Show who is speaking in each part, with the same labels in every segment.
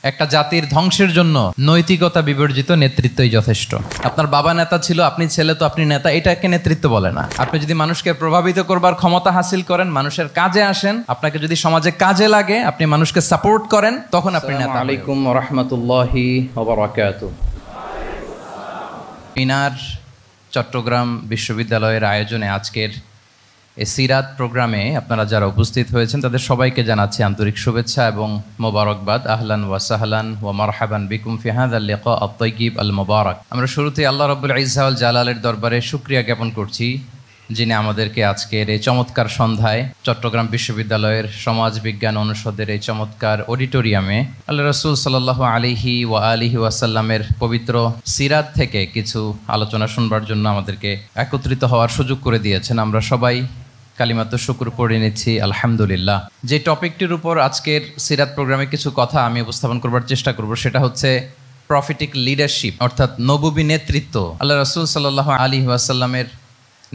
Speaker 1: একটা জাতির ধ্বংসের জন্য নৈতিকতা বিবর্জিত নেতৃত্বই যথেষ্ট। আপনার বাবা নেতা ছিল, আপনি ছেলে, তো আপনি নেতা, এটাকে নেতৃত্ব বলে না। আপনি যদি মানুষকে প্রভাবিত করবার ক্ষমতা হাসিল করেন, মানুষের কাজে আসেন, আপনাকে যদি সমাজে কাজে লাগে, আপনি মানুষকে সাপোর্ট করেন, তখন আপনি নেতা।
Speaker 2: আসসালামু আলাইকুম ওয়া রাহমাতুল্লাহি ওয়া বারাকাতুহু।
Speaker 1: মিনার চট্টগ্রাম বিশ্ববিদ্যালয়ের আয়োজনে আজকের এই সিরাত প্রোগ্রামে আপনারা যারা উপস্থিত হয়েছেন তাদের সবাইকে জানাচ্ছি আন্তরিক শুভেচ্ছা এবং মোবারকবাদ। আহলান ওয়া সাহলান ওয়া মারহাবান বিকুম ফি হাযাল লিকা আত-তাইয়িব আল মুবারাক। আমরা শুরুতে আল্লাহ রাব্বুল ইজ্জা ওয়াল জালালের দরবারে শুকরিয়া জ্ঞাপন করছি, যিনি আমাদেরকে আজকের এই চমৎকার সন্ধ্যায় চট্টগ্রাম বিশ্ববিদ্যালয়ের সমাজ বিজ্ঞান অনুষদের এই চমৎকার অডিটোরিয়ামে আল্লাহ রাসূল সাল্লাল্লাহু আলাইহি ওয়া আলিহি ওয়াসাল্লামের পবিত্র সিরাত থেকে কিছু আলোচনা শুনবার জন্য আমাদেরকে একত্রিত হওয়ার সুযোগ করে দিয়েছেন। আমরা সবাই কালিমাত শুকর পড়ে নিচ্ছি আলহামদুলিল্লাহ। যে টপিকটির উপর আজকের সিরাত প্রোগ্রামে কিছু কথা আমি উপস্থাপন করবার চেষ্টা করব, সেটা হচ্ছে প্রফেটিক লিডারশিপ, অর্থাৎ নবুবী নেতৃত্ব। আল্লাহ রাসূল সাল্লাল্লাহু আলাইহি ওয়াসাল্লামের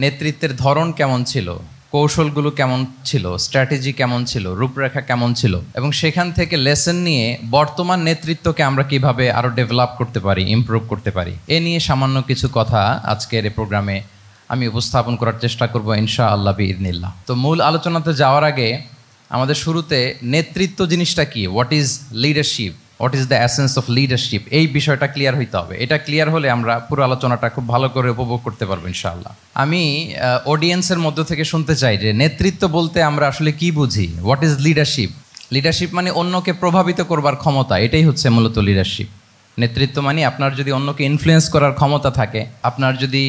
Speaker 1: নেতৃত্বের ধরন কেমন ছিল, কৌশলগুলো কেমন ছিল, স্ট্র্যাটেজি কেমন ছিল, রূপরেখা কেমন ছিল, এবং সেখান থেকে লেসন নিয়ে বর্তমান নেতৃত্বকে আমরা কিভাবে আরও ডেভেলপ করতে পারি, ইমপ্রুভ করতে পারি, এ নিয়ে সামান্য কিছু কথা আজকের এই প্রোগ্রামে আমি উপস্থাপন করার চেষ্টা করব ইনশাআল্লাহ বিইذনিল্লাহ। তো মূল আলোচনাতে যাওয়ার আগে আমাদের শুরুতে নেতৃত্ব জিনিসটা কি, what is leadership, what is the essence of leadership, এই বিষয়টা ক্লিয়ার হইতে হবে। এটা ক্লিয়ার হলে আমরা পুরো আলোচনাটা খুব ভালো করে উপভোগ করতে পারবো ইনশাআল্লাহ। আমি অডিয়েন্সের মধ্য থেকে শুনতে চাই যে নেতৃত্ব বলতে আমরা আসলে কি বুঝি, হোয়াট ইজ লিডারশিপ। লিডারশিপ মানে অন্যকে প্রভাবিত করবার ক্ষমতা, এটাই হচ্ছে মূলত লিডারশিপ। নেতৃত্ব মানে আপনার যদি অন্যকে ইনফ্লুয়েন্স করার ক্ষমতা থাকে, আপনার যদি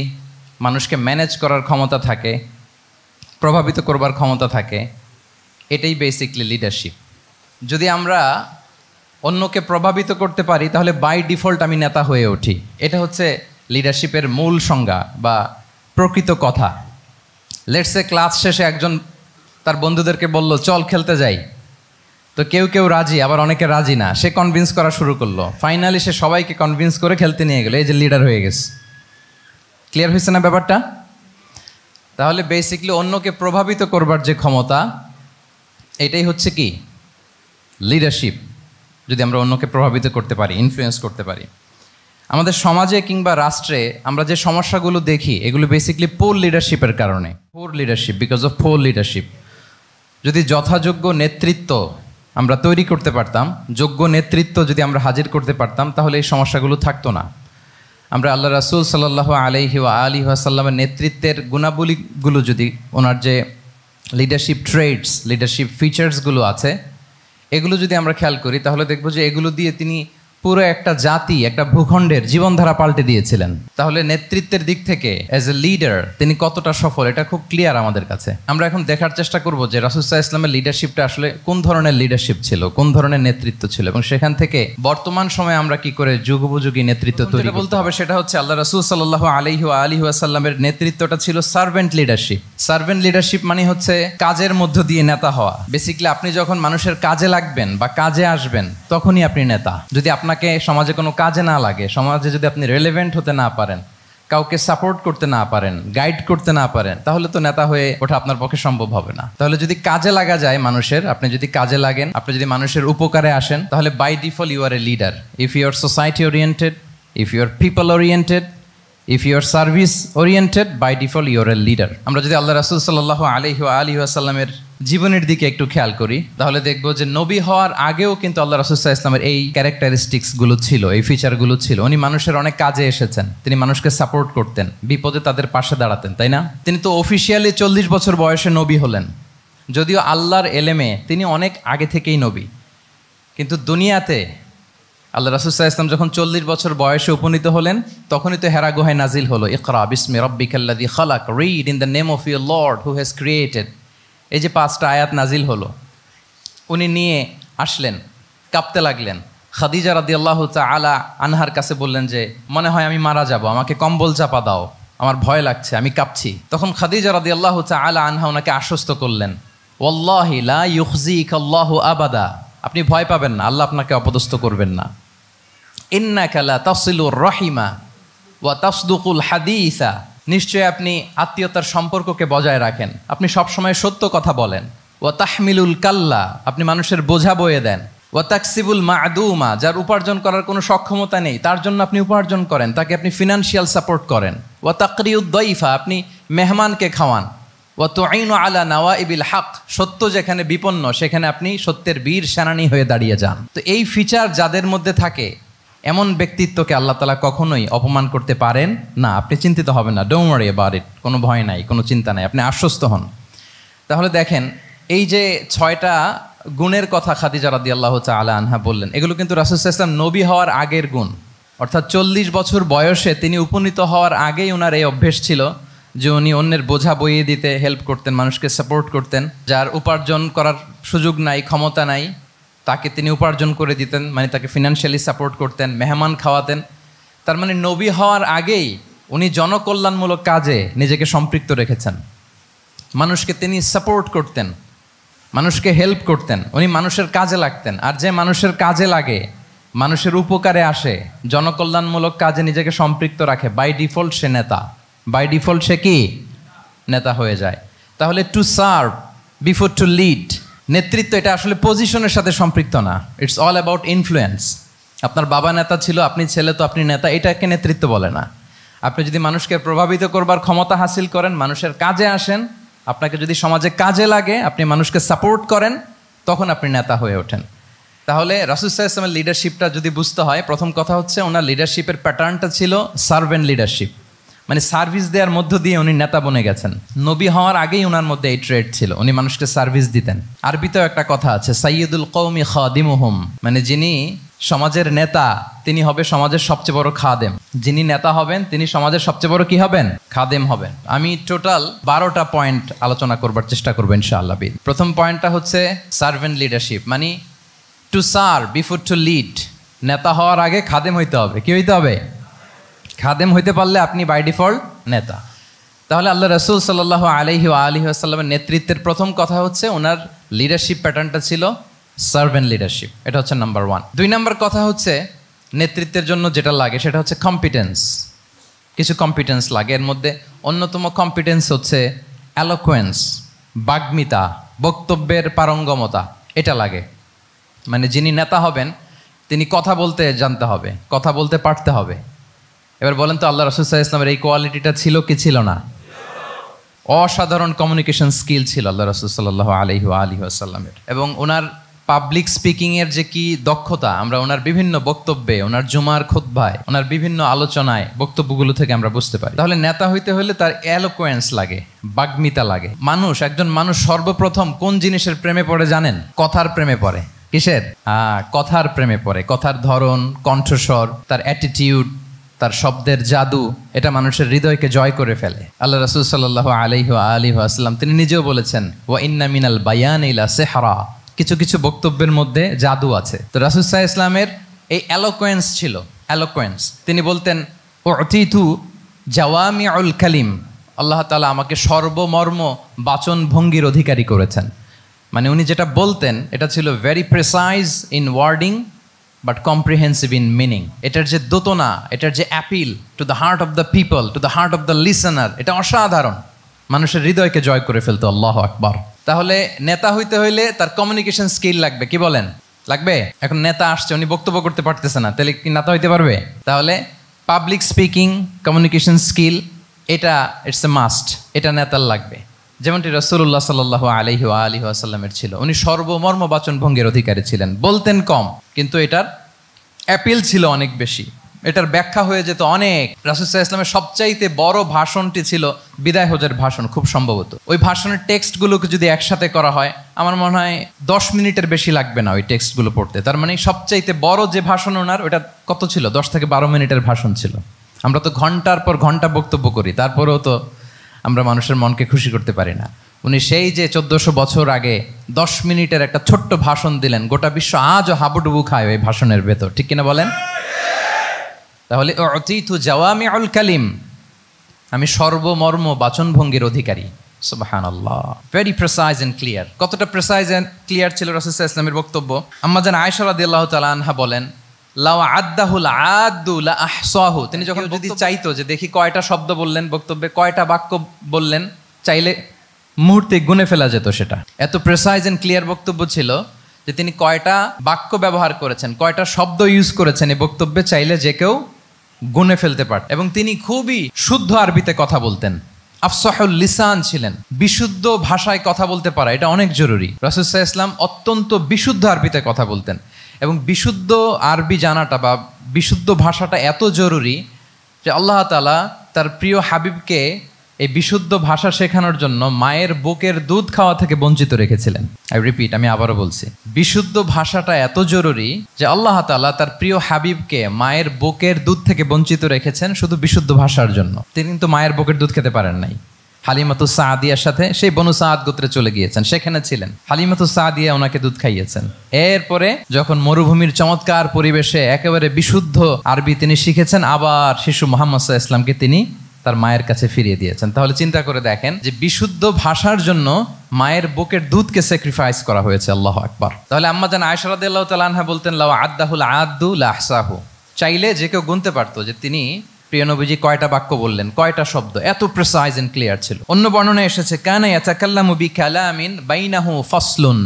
Speaker 1: মানুষকে ম্যানেজ করার ক্ষমতা থাকে, প্রভাবিত করবার ক্ষমতা থাকে, এটাই বেসিকলি লিডারশিপ। যদি আমরা অন্যকে প্রভাবিত করতে পারি তাহলে বাই ডিফল্ট আমি নেতা হয়ে উঠি। এটা হচ্ছে লিডারশিপের মূল সংজ্ঞা বা প্রকৃত কথা। লেটসে ক্লাস শেষে একজন তার বন্ধুদেরকে বলল চল খেলতে যাই, তো কেউ কেউ রাজি, আবার অনেকে রাজি না। সে কনভিন্স করা শুরু করলো, ফাইনালি সে সবাইকে কনভিন্স করে খেলতে নিয়ে গেলো, এই যে লিডার হয়ে গেছে। ক্লিয়ার হয়েছে না ব্যাপারটা? তাহলে বেসিকলি অন্যকে প্রভাবিত করবার যে ক্ষমতা, এটাই হচ্ছে কি লিডারশিপ। যদি আমরা অন্যকে প্রভাবিত করতে পারি, ইনফ্লুয়েন্স করতে পারি। আমাদের সমাজে কিংবা রাষ্ট্রে আমরা যে সমস্যাগুলো দেখি, এগুলো বেসিকলি পোর লিডারশিপের কারণে। Poor leadership, because of poor leadership. যদি যথাযোগ্য নেতৃত্ব আমরা তৈরি করতে পারতাম, যোগ্য নেতৃত্ব যদি আমরা হাজির করতে পারতাম, তাহলে এই সমস্যাগুলো থাকতো না। আমরা আল্লাহ রাসূল সাল্লাল্লাহু আলাইহি ওয়া আলিহি ওয়াসাল্লামের নেতৃত্বের গুণাবলীগুলো, যদি ওনার যে লিডারশিপ ট্রেডস, লিডারশিপ ফিচার্সগুলো আছে, এগুলো যদি আমরা খেয়াল করি তাহলে দেখব যে এগুলো দিয়ে তিনি পুরো একটা জাতি, একটা ভূখণ্ডের জীবনধারা পাল্টে দিয়েছিলেন। তাহলে নেতৃত্বের দিক থেকে অ্যাজ এ লিডার তিনি কতটা সফল, এটা খুব ক্লিয়ার আমাদের কাছে। আমরা এখন দেখার চেষ্টা করব যে রাসূল সাল্লাল্লাহু আলাইহি ওয়াসাল্লামের লিডারশিপটা আসলে কোন ধরনের লিডারশিপ ছিল, কোন ধরনের নেতৃত্ব ছিল, এবং সেখান থেকে বর্তমান সময়ে আমরা কি করে যুগোপযোগী নেতৃত্ব তৈরি বলতে হবে, সেটা হচ্ছে আল্লাহ রাসূল সাল্লাল্লাহু আলাইহি ওয়া আলিহি ওয়াসাল্লামের নেতৃত্বটা ছিল সার্ভেন্ট লিডারশিপ। সার্ভেন্ট লিডারশিপ মানে হচ্ছে কাজের মধ্য দিয়ে নেতা হওয়া। বেসিক্যালি আপনি যখন মানুষের কাজে লাগবেন বা কাজে আসবেন, তখনই আপনি নেতা। যদি আপনাকে সমাজে কোনো কাজে না লাগে, সমাজে যদি আপনি রেলেভেন্ট হতে না পারেন, কাউকে সাপোর্ট করতে না পারেন, গাইড করতে না পারেন, তাহলে তো নেতা হয়ে ওঠা আপনার পক্ষে সম্ভব হবে না। তাহলে যদি কাজে লাগা যায় মানুষের, আপনি যদি কাজে লাগেন, আপনি যদি মানুষের উপকারে আসেন, তাহলে by default you are a leader. If you are society oriented, if you are people oriented, if you are service oriented, by default you are a leader. আমরা যদি আল্লাহ রাসূল সাল্লাল্লাহু আলাইহি ওয়া আলিহি ওয়াসাল্লামের জীবনের দিকে একটু খেয়াল করি, তাহলে দেখবো যে নবী হওয়ার আগেও কিন্তু আল্লাহ রাসূল সাল্লাল্লাহু আলাইহি ওয়াসাল্লামের এই ক্যারেক্টারিস্টিক্সগুলো ছিল, এই ফিচারগুলো ছিল। উনি মানুষের অনেক কাজে এসেছেন, তিনি মানুষকে সাপোর্ট করতেন, বিপদে তাদের পাশে দাঁড়াতেন, তাই না? তিনি তো অফিসিয়ালি 40 বছর বয়সে নবী হলেন, যদিও আল্লাহর এলেমে তিনি অনেক আগে থেকেই নবী। কিন্তু দুনিয়াতে আল্লাহ রাসূল সাল্লাল্লাহু আলাইহি ওয়াসাল্লাম যখন 40 বছর বয়সে উপনীত হলেন, তখনই তো হেরা গুহায় নাজিল হলো ইকরা বিসমি রাব্বিকাল্লাযী খালাক, read in the name of your Lord who has created. এই যে 5টা আয়াত নাজিল হলো, উনি নিয়ে আসলেন, কাঁপতে লাগলেন। খাদিজা রাদিয়াল্লাহু তাআলা আনহার কাছে বললেন যে মনে হয় আমি মারা যাব, আমাকে কম্বল চাপা দাও, আমার ভয় লাগছে, আমি কাঁপছি। তখন খাদিজা রাদিয়াল্লাহু তাআলা আনহা ওনাকে আশ্বস্ত করলেন, ওয়াল্লাহি লা ইউখজিকাল্লাহু আবাদা, আপনি ভয় পাবেন না, আল্লাহ আপনাকে অপদস্থ করবেন না। ইন্নাকা লা তাসিলুর রাহিমা ওয়া তাসদুকুল হাদিসা, নিশ্চয়ই আপনি আত্মীয়তার সম্পর্ককে বজায় রাখেন, আপনি সবসময় সত্য কথা বলেন। ওয়া তাহমিলুল কাল্লা, আপনি মানুষের বোঝা বয়ে দেন। ওয়া তাকসিবুল মা'দুমা, যার উপার্জন করার কোনো সক্ষমতা নেই তার জন্য আপনি উপার্জন করেন, তাকে আপনি ফিনান্সিয়াল সাপোর্ট করেন। ওয়া তাকরিউদ দাইফা, আপনি মেহমানকে খাওয়ান। ওয়া তুঈনু আলা নাওয়াইবিল হক, সত্য যেখানে বিপন্ন সেখানে আপনি সত্যের বীর সেনানী হয়ে দাঁড়িয়ে যান। তো এই ফিচার যাদের মধ্যে থাকে এমন ব্যক্তিত্বকে আল্লাহ তাআলা কখনোই অপমান করতে পারেন না। আপনি চিন্তিত হবেন না, ডোন্ট ওয়ারি অ্যাবাউট ইট, কোনো ভয় নাই, কোনো চিন্তা নাই, আপনি আশ্বস্ত হন। তাহলে দেখেন এই যে 6টা গুণের কথা খাদিজা রাদিয়াল্লাহু তাআলা আনহা বললেন, এগুলো কিন্তু রাসূল সাল্লাল্লাহু আলাইহি ওয়াসাল্লাম নবী হওয়ার আগের গুণ, অর্থাৎ 40 বছর বয়সে তিনি উপনীত হওয়ার আগেই ওনার এই অভ্যেস ছিল যে উনি অন্যের বোঝা বইয়ে দিতে হেল্প করতেন, মানুষকে সাপোর্ট করতেন। যার উপার্জন করার সুযোগ নাই, ক্ষমতা নাই, তাকে তিনি উপার্জন করে দিতেন, মানে তাকে ফিনান্সিয়ালি সাপোর্ট করতেন, মেহমান খাওয়াতেন। তার মানে নবী হওয়ার আগেই উনি জনকল্যাণমূলক কাজে নিজেকে সম্পৃক্ত রেখেছেন। মানুষকে তিনি সাপোর্ট করতেন, মানুষকে হেল্প করতেন, উনি মানুষের কাজে লাগতেন। আর যে মানুষের কাজে লাগে, মানুষের উপকারে আসে, জনকল্যাণমূলক কাজে নিজেকে সম্পৃক্ত রাখে, বাই ডিফল্ট সে নেতা, বাই ডিফল্ট সে কি নেতা হয়ে যায়। তাহলে to serve before to lead, নেতৃত্ব এটা আসলে পজিশনের সাথে সম্পৃক্ত না, ইটস অল অ্যাবাউট ইনফ্লুয়েন্স। আপনার বাবা নেতা ছিল, আপনি ছেলে তো আপনি নেতা, এটাকে নেতৃত্ব বলে না। আপনি যদি মানুষকে প্রভাবিত করবার ক্ষমতা হাসিল করেন, মানুষের কাজে আসেন, আপনাকে যদি সমাজে কাজে লাগে, আপনি মানুষকে সাপোর্ট করেন, তখন আপনি নেতা হয়ে ওঠেন। তাহলে রাসূল সাল্লাল্লাহু আলাইহি ওয়াসাল্লামের লিডারশিপটা যদি বুঝতে হয়, প্রথম কথা হচ্ছে ওনার লিডারশিপের প্যাটার্নটা ছিল সার্ভেন্ট লিডারশিপ, মানে সার্ভিস দেওয়ার মধ্য দিয়ে উনি নেতা বনে গেছেন। নবী হওয়ার আগেই ওনার মধ্যে এই ট্রেড ছিল, উনি মানুষকে সার্ভিস দিতেন। আরবিতেও একটা কথা আছে, সাইয়্যিদুল কওমি খাদিমুহুম, মানে যিনি সমাজের নেতা তিনি হবে সমাজের সবচেয়ে বড় খাদেম। যিনি নেতা হবেন তিনি সমাজের সবচেয়ে বড় কি হবেন? খাদেম হবেন। আমি টোটাল 12টা পয়েন্ট আলোচনা করবার চেষ্টা করবো ইনশাআল্লাহ। প্রথম পয়েন্টটা হচ্ছে সার্ভেন্ট লিডারশিপ, মানে to serve before to lead. নেতা হওয়ার আগে খাদেম হইতে হবে। কি হইতে হবে? খাদেম হইতে পারলে আপনি বাই ডিফল্ট নেতা। তাহলে আল্লাহ রাসূল সাল্লাল্লাহু আলাইহি ওয়া আলিহি ওয়াসাল্লামের নেতৃত্বের প্রথম কথা হচ্ছে ওনার লিডারশিপ প্যাটার্নটা ছিল সার্ভেন্ট লিডারশিপ। এটা হচ্ছে নাম্বার 1। 2 নম্বর কথা হচ্ছে নেতৃত্বের জন্য যেটা লাগে সেটা হচ্ছে কম্পিটেন্স। কিছু কম্পিটেন্স লাগে, এর মধ্যে অন্যতম কম্পিটেন্স হচ্ছে অ্যালোকোয়েন্স, বাগ্মিতা, বক্তব্যের পারঙ্গমতা, এটা লাগে। মানে যিনি নেতা হবেন তিনি কথা বলতে জানতে হবে, কথা বলতে পারতে হবে। এবার বলেন তো আল্লাহ রাসূল সাল্লাল্লাহু আলাইহি ওয়াসাল্লামের এই কোয়ালিটিটা ছিল কি ছিল না? অসাধারণ কমিউনিকেশন স্কিল ছিল আল্লাহ রাসূল সাল্লাল্লাহু আলাইহি ওয়াসাল্লামের। এবং ওনার পাবলিক স্পিকিংয়ের যে কি দক্ষতা, আমরা ওনার বিভিন্ন বক্তব্যে, ওনার জুমার খুতবায়, ওনার বিভিন্ন আলোচনায়, বক্তব্যগুলো থেকে আমরা বুঝতে পারি। তাহলে নেতা হইতে হলে তার এলোকোয়েন্স লাগে, বাগ্মিতা লাগে। একজন মানুষ সর্বপ্রথম কোন জিনিসের প্রেমে পড়ে জানেন? কথার প্রেমে পড়ে। কিসের? কথার প্রেমে পড়ে। কথার ধরন, কণ্ঠস্বর, তার অ্যাটিটিউড, তার শব্দের জাদু, এটা মানুষের হৃদয়কে জয় করে ফেলে। আল্লাহ রাসূল সাল্লাল্লাহু আলাইহি ওয়াসাল্লাম তিনি নিজেও বলেছেন, ওয়া ইন্না মিনাল বায়ানি লা সিহরা, কিছু কিছু বক্তব্যের মধ্যে জাদু আছে। তো রাসূল সাল্লাল্লাহু আলাইহি ওয়াসাল্লামের এই এলোকোয়েন্স ছিল, এলোকোয়েন্স। তিনি বলতেন, উতিতু জাওয়ামিউল কালিম, আল্লাহ তাআলা আমাকে সর্বমর্ম বাচন ভঙ্গির অধিকারী করেছেন। মানে উনি যেটা বলতেন এটা ছিল very precise in wording but comprehensive in meaning. এটার যে দোতনা, এটার যে appeal to the heart of the people, to the heart of the listener, এটা অসাধারণ, মানুষের হৃদয়কে জয় করে ফেলতো। আল্লাহু আকবার। তাহলে নেতা হইতে হইলে তার কমিউনিকেশন স্কিল লাগবে। কি বলেন? লাগবে। এখন নেতা আসছে, উনি বক্তব্য করতে পারতেছে না, তাহলে কি নেতা হইতে পারবে? তাহলে পাবলিক স্পিকিং, কমিউনিকেশন স্কিল, এটা ইটস এ মাস্ট, এটা নেতার লাগবে। যেমনটি রাসূলুল্লাহ সাল্লাল্লাহু আলাইহি ওয়াসাল্লামের ছিল। উনি সর্বমর্ম বাচন ভঙ্গির অধিকারী ছিলেন। বলতেন কম, কিন্তু এটার অ্যাপিল ছিল অনেক বেশি, এটার ব্যাখ্যা হয়ে যেত অনেক। রাসূল সাল্লাল্লাহু আলাইহি ওয়াসাল্লামের সবচাইতে বড় ভাষণটি ছিল বিদায় হজের ভাষণ, খুব সম্ভবত। ওই ভাষণের টেক্সটগুলোকে যদি একসাথে করা হয়, আমার মনে হয় 10 মিনিটের বেশি লাগবে না ওই টেক্সটগুলো পড়তে। তার মানে সবচাইতে বড় যে ভাষণ ওনার, ওটা কত ছিল? 10 থেকে 12 মিনিটের ভাষণ ছিল। আমরা তো ঘন্টার পর ঘন্টা বক্তব্য করি, তারপরেও তো আমরা মানুষের মনকে খুশি করতে পারি না। উনি সেই যে 1400 বছর আগে 10 মিনিটের একটা ছোট্ট ভাষণ দিলেন, গোটা বিশ্ব আজও হাবুডুবু খায় ওই ভাষণের ভেতর। ঠিক কিনা বলেন? তাহলে উতিতু জাওয়ামিউল কালিম, আমি সর্বমর্ম বাচনভঙ্গির অধিকারী। সুবহানাল্লাহ, ভেরি প্রেসাইজ এন্ড ক্লিয়ার। কতটা প্রেসাইজ এন্ড ক্লিয়ার ছিল রাসূল সাল্লাল্লাহু আলাইহি ওয়াসাল্লামের বক্তব্য? আম্মা জান আয়েশা রাদিয়াল্লাহু তাআলা আনহা বলেন, লাউ আদ্দাহুল আদু লা আহসাহু, তিনি যখন যদি চাইতো যে দেখি কয়টা শব্দ বললেন বক্তব্যে, কয়টা বাক্য বললেন, চাইলে মুহূর্তে গুনে ফেলা যেত সেটা। এত প্রেসাইজ এন্ড ক্লিয়ার বক্তব্য ছিল যে তিনি কয়টা বাক্য ব্যবহার করেছেন, কয়টা শব্দ ইউজ করেছেন এই বক্তব্যে চাইলে যে কেউ গুনে ফেলতে পারত। এবং তিনি খুবই শুদ্ধ আরবিতে কথা বলতেন, আফসাহুল লিসান ছিলেন। বিশুদ্ধ ভাষায় কথা বলতে পারা এটা অনেক জরুরি। রাসূল সাল্লাল্লাহু আলাইহি ওয়াসাল্লাম অত্যন্ত বিশুদ্ধ আরবিতে কথা বলতেন এবং বিশুদ্ধ আরবি জানাটা বা বিশুদ্ধ ভাষাটা এত জরুরি যে আল্লাহ তাআলা তার প্রিয় হাবিবকে এই বিশুদ্ধ ভাষা শেখানোর জন্য মায়ের বুকের দুধ খাওয়া থেকে বঞ্চিত রেখেছিলেন। আমি আবারও বলছি, বিশুদ্ধ ভাষাটা এত জরুরি যে আল্লাহ তাআলা তার প্রিয় হাবিবকে মায়ের বুকের দুধ থেকে বঞ্চিত রেখেছেন শুধু বিশুদ্ধ ভাষার জন্য। তিনি কিন্তু মায়ের বুকের দুধ খেতে পারেন নাই। হালিমাতুস সাদিয়ার সাথে সেই বনু সাদ গোত্রে চলে গিয়েছেন, সেখানে ছিলেন। হালিমাতুস সাদিয়া ওনাকে দুধ খাইয়েছেন। এরপরে যখন মরুভূমির চমৎকার পরিবেশে একেবারে বিশুদ্ধ আরবি তিনি শিখেছেন, আবার শিশু মুহাম্মদ সাল্লাল্লাহু আলাইহি ওয়াসাল্লামকে তিনি তার মায়ের কাছে ফিরিয়ে দিয়েছেন। তাহলে চিন্তা করে দেখেন যে বিশুদ্ধ ভাষার জন্য মায়ের বুকের দুধকে স্যাক্রিফাইস করা হয়েছে। আল্লাহু আকবার। তাহলে আম্মা জান আয়েশা রাদিয়াল্লাহু তাআলা আনহা বলতেন, লাউ আদ্দাহুল আদ্দু লাহসাহু, চাইলে যে কেউ গুনতে পারতো যে তিনি প্রিয় নবীজি কয়টা বাক্য বললেন, কয়টা শব্দ, এত প্রিসাইজ এন্ড ক্লিয়ার ছিল। অন্য বর্ণনায় এসেছে কানা ইয়াতাকাল্লামু বিকালামিন বাইনাহু ফাসলুন,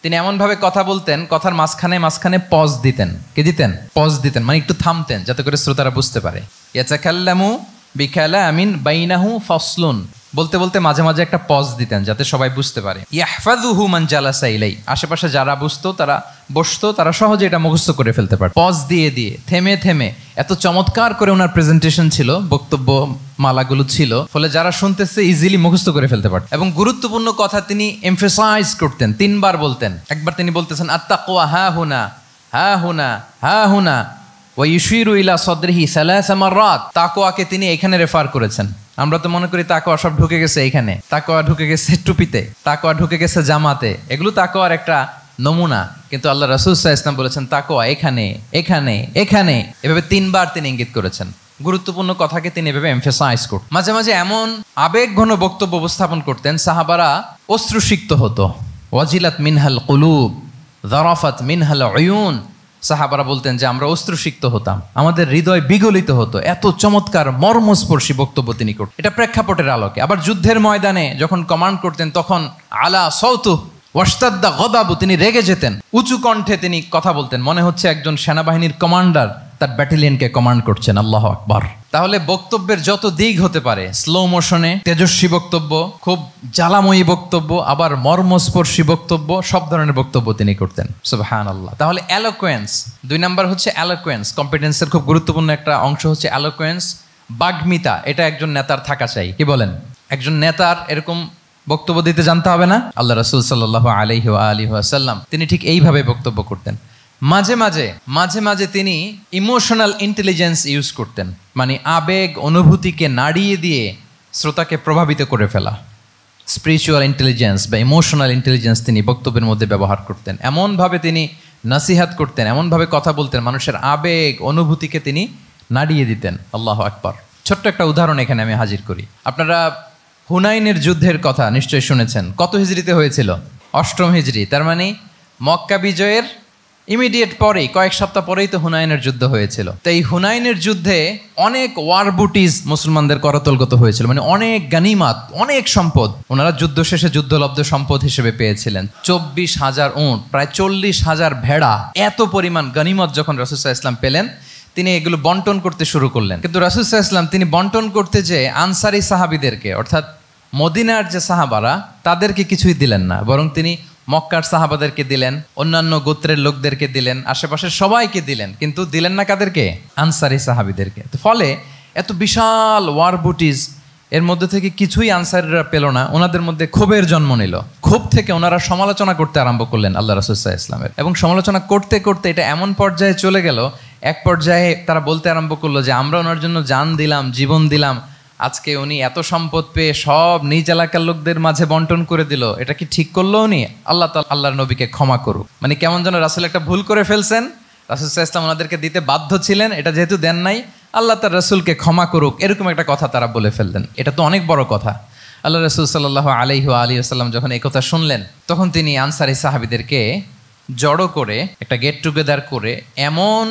Speaker 1: তিনি এমন ভাবে কথা বলতেন, কথার মাঝখানে মাঝখানে পজ দিতেন। কে দিতেন? পজ দিতেন, মানে একটু থামতেন যাতে করে শ্রোতারা বুঝতে পারে। ইয়াতাকাল্লামু বিকালামিন বাইনাহু ফাসলুন, বলতে বলতে মাঝে মাঝে একটা পজ দিতেন যাতে সবাই বুঝতে পারে। ইয়াহফাযুহু মান জালাসা ইলাই, আশেপাশে যারা বুঝতো তারা বসতো, তারা সহজে এটা মুখস্থ করে ফেলতে পারত। পজ দিয়ে দিয়ে থেমে থেমে এত চমৎকার করে ওনার প্রেজেন্টেশন ছিল, বক্তব্য মালাগুলো ছিল, ফলে যারা শুনতেছে ইজিলি মুখস্থ করে ফেলতে পারত। এবং গুরুত্বপূর্ণ কথা তিনি এমফাসাইজ করতেন, 3 বার বলতেন। একবার তিনি বলতেছেন আত্তাকওয়া হা হুনা হা হুনা হা হুনা ওয়া ইউশিরু ইলা সাদরিহি সালাসা মাররাত, তাকওয়াকে তিনি এখানে রেফার করেছেন। আমরা তো মনে করি তাকওয়া সব ঢুকে গেছে এখানে, তাকওয়া ঢুকে গেছে টুপিতে, তাকওয়া ঢুকে গেছে জামাতে, এগুলো তাকওয়ার একটা নমুনা। কিন্তু আল্লাহ রাসূল সাল্লাল্লাহু আলাইহি ওয়াসাল্লাম বলেছেন তাকওয়া এখানে এখানে এখানে, এভাবে 3 বার তিনি ইঙ্গিত করেছেন। গুরুত্বপূর্ণ কথাকে তিনি এভাবে এমফাসাইজ করতেন। মাঝে মাঝে এমন আবেগঘন বক্তব্য উপস্থাপন করতেন সাহাবারা অশ্রুসিক্ত হতো। ওয়াজিলাত মিনহাল কুলুব যারাফাত মিনহাল উয়ুন, সাহাবারা বলতেন যে আমরা অশ্রুসিক্ত হতাম, আমাদের হৃদয় বিগলিত হতো, এত চমৎকার মর্মস্পর্শী বক্তব্য তিনি করতেন। এটা প্রেক্ষাপটের আলোকে। আবার যুদ্ধের ময়দানে যখন কমান্ড করতেন তখন আলা সাউতু ওয়াশতাদ্দা গদাবু, তিনি রেগে যেতেন, উঁচু কণ্ঠে তিনি কথা বলতেন, মনে হচ্ছে একজন সেনাবাহিনীর কমান্ডার তার ব্যাটালিয়নকে কমান্ড করছেন। আল্লাহু আকবার। তাহলে বক্তব্যের যত দিক হতে পারে, স্লো মোশনে তেজস্বী বক্তব্য, খুব জ্বালাময়ী বক্তব্য, আবার মর্মস্পর্শী বক্তব্য, সব ধরনের বক্তব্য তিনি করতেন। সুবহানাল্লাহ। তাহলে এলোকোয়েন্স, 2 নাম্বার হচ্ছে এলোকোয়েন্স। কম্পিটেন্সের খুব গুরুত্বপূর্ণ একটা অংশ হচ্ছে এলোকোয়েন্স, বাগ্মিতা। এটা একজন নেতার থাকা চাই। কি বলেন? একজন নেতার এরকম বক্তব্য দিতে জানতে হবে না? আল্লাহ রাসূল সাল্লাল্লাহু আলাইহি ওয়া আলিহি ওয়াসাল্লাম তিনি ঠিক এইভাবে বক্তব্য করতেন। মাঝে মাঝে তিনি ইমোশনাল ইন্টেলিজেন্স ইউজ করতেন, মানে আবেগ অনুভূতিকে নাড়িয়ে দিয়ে শ্রোতাকে প্রভাবিত করে ফেলা। স্পিরিচুয়াল ইন্টেলিজেন্স বা ইমোশনাল ইন্টেলিজেন্স তিনি বক্তব্যের মধ্যে ব্যবহার করতেন। এমনভাবে তিনি নাসিহাত করতেন, এমনভাবে কথা বলতেন, মানুষের আবেগ অনুভূতিকে তিনি নাড়িয়ে দিতেন। আল্লাহু আকবার। ছোট্ট একটা উদাহরণ এখানে আমি হাজির করি। আপনারা হুনাইনের যুদ্ধের কথা নিশ্চয়ই শুনেছেন। কত হিজরিতে হয়েছিল? 8ম হিজরি। তার মানে মক্কা বিজয়ের ইমিডিয়েট পরেই, কয়েক সপ্তাহ পরেই তো হুনাইনের যুদ্ধ হয়েছিল। তো এই হুনাইনের যুদ্ধে অনেক ওয়ার বুটিজ মুসলমানদের করতলগত হয়েছিল, মানে অনেক গানিমাত, অনেক সম্পদ ওনারা যুদ্ধ শেষে যুদ্ধলব্ধ সম্পদ হিসেবে পেয়েছিলেন। 24,000 উট, প্রায় 40,000 ভেড়া, এত পরিমাণ গানিমত যখন রাসূল সাল্লাল্লাহু আলাইহি ওয়াসাল্লাম পেলেন, তিনি এগুলো বন্টন করতে শুরু করলেন। কিন্তু রাসূল সাল্লাল্লাহু আলাইহি ওয়াসাল্লাম তিনি বন্টন করতে যে আনসারি সাহাবীদেরকে, অর্থাৎ মদিনার যে সাহাবারা, তাদেরকে কিছুই দিলেন না, বরং তিনি মক্কার সাহাবাদেরকে দিলেন, অন্যান্য গোত্রের লোকদেরকে দিলেন, আশেপাশের সবাইকে দিলেন, কিন্তু দিলেন না কাদেরকে? আনসারি সাহাবীদেরকে। তো ফলে এত বিশাল ওয়ার বুটিজ, এর মধ্যে থেকে কিছুই আনসারিরা পেল না। ওনাদের মধ্যে ক্ষোভের জন্ম নিল। ক্ষোভ থেকে ওনারা সমালোচনা করতে আরম্ভ করলেন আল্লাহ রাসূল সাল্লাল্লাহু আলাইহি ওয়াসাল্লামের। এবং সমালোচনা করতে করতে এটা এমন পর্যায়ে চলে গেল, এক পর্যায়ে তারা বলতে আরম্ভ করলো যে আমরা ওনার জন্য জান দিলাম, জীবন দিলাম, আজকে উনি এত সম্পদ পেয়ে সব নিজ এলাকার লোকদের মাঝে বন্টন করে দিল, এটা কি ঠিক করলো উনি? আল্লাহ তাআলা আল্লাহর নবীকে ক্ষমা করুক। মানে কেমন যেন রাসূল একটা ভুল করে ফেলছেন, রাসূল সাল্লাল্লাহু আলাইহি ওয়াসাল্লাম ওনাদেরকে দিতে বাধ্য ছিলেন, এটা যেহেতু দেন নাই, আল্লাহ তার রাসূলকে ক্ষমা করুক, এরকম একটা কথা তারা বলে ফেললেন। এটা তো অনেক বড় কথা। আল্লাহ রাসূল সাল্লাল্লাহু আলাইহি ওয়া আলিহি ওয়াসাল্লাম যখন এই কথা শুনলেন, তখন তিনি আনসারি সাহাবীদেরকে জড়ো করে একটা গেট টুগেদার করে এমন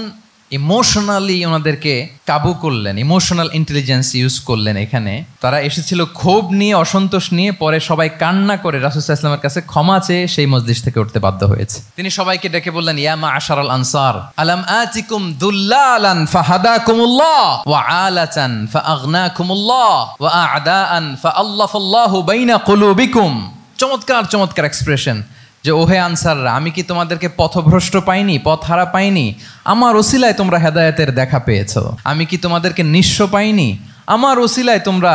Speaker 1: ইমোশনালি ওনাদেরকে কাবু করলেন, ইমোশনাল ইন্টেলিজেন্স ইউজ করলেন। এখানে তারা এসেছিল ক্ষোভ নিয়ে, অসন্তোষ নিয়ে, পরে সবাই কান্না করে রাসূল সাল্লাল্লাহু আলাইহি ওয়াসাল্লামের কাছে ক্ষমা চেয়ে সেই মজলিস থেকে উঠতে বাধ্য হয়েছে। তিনি সবাইকে ডেকে বললেন, ইয়া মা'আশারাল আনসার আলাম আতিকুম দুল্লালান ফাহাদাকুমুল্লাহ ওয়া আলাতান ফাআগনাকুমুল্লাহ ওয়া আ'দাআন ফাআল্লাফাল্লাহু বাইনা কুলুবিকুম। চমৎকার চমৎকার এক্সপ্রেশন যে ওহে আনসাররা, আমি কি তোমাদেরকে পথভ্রষ্ট পাইনি, পথহারা পাইনি? আমার ওসিলায় তোমরা হেদায়েতের দেখা পেয়েছো। আমি কি তোমাদেরকে নিঃস্ব পাইনি? আমার ওসিলায় তোমরা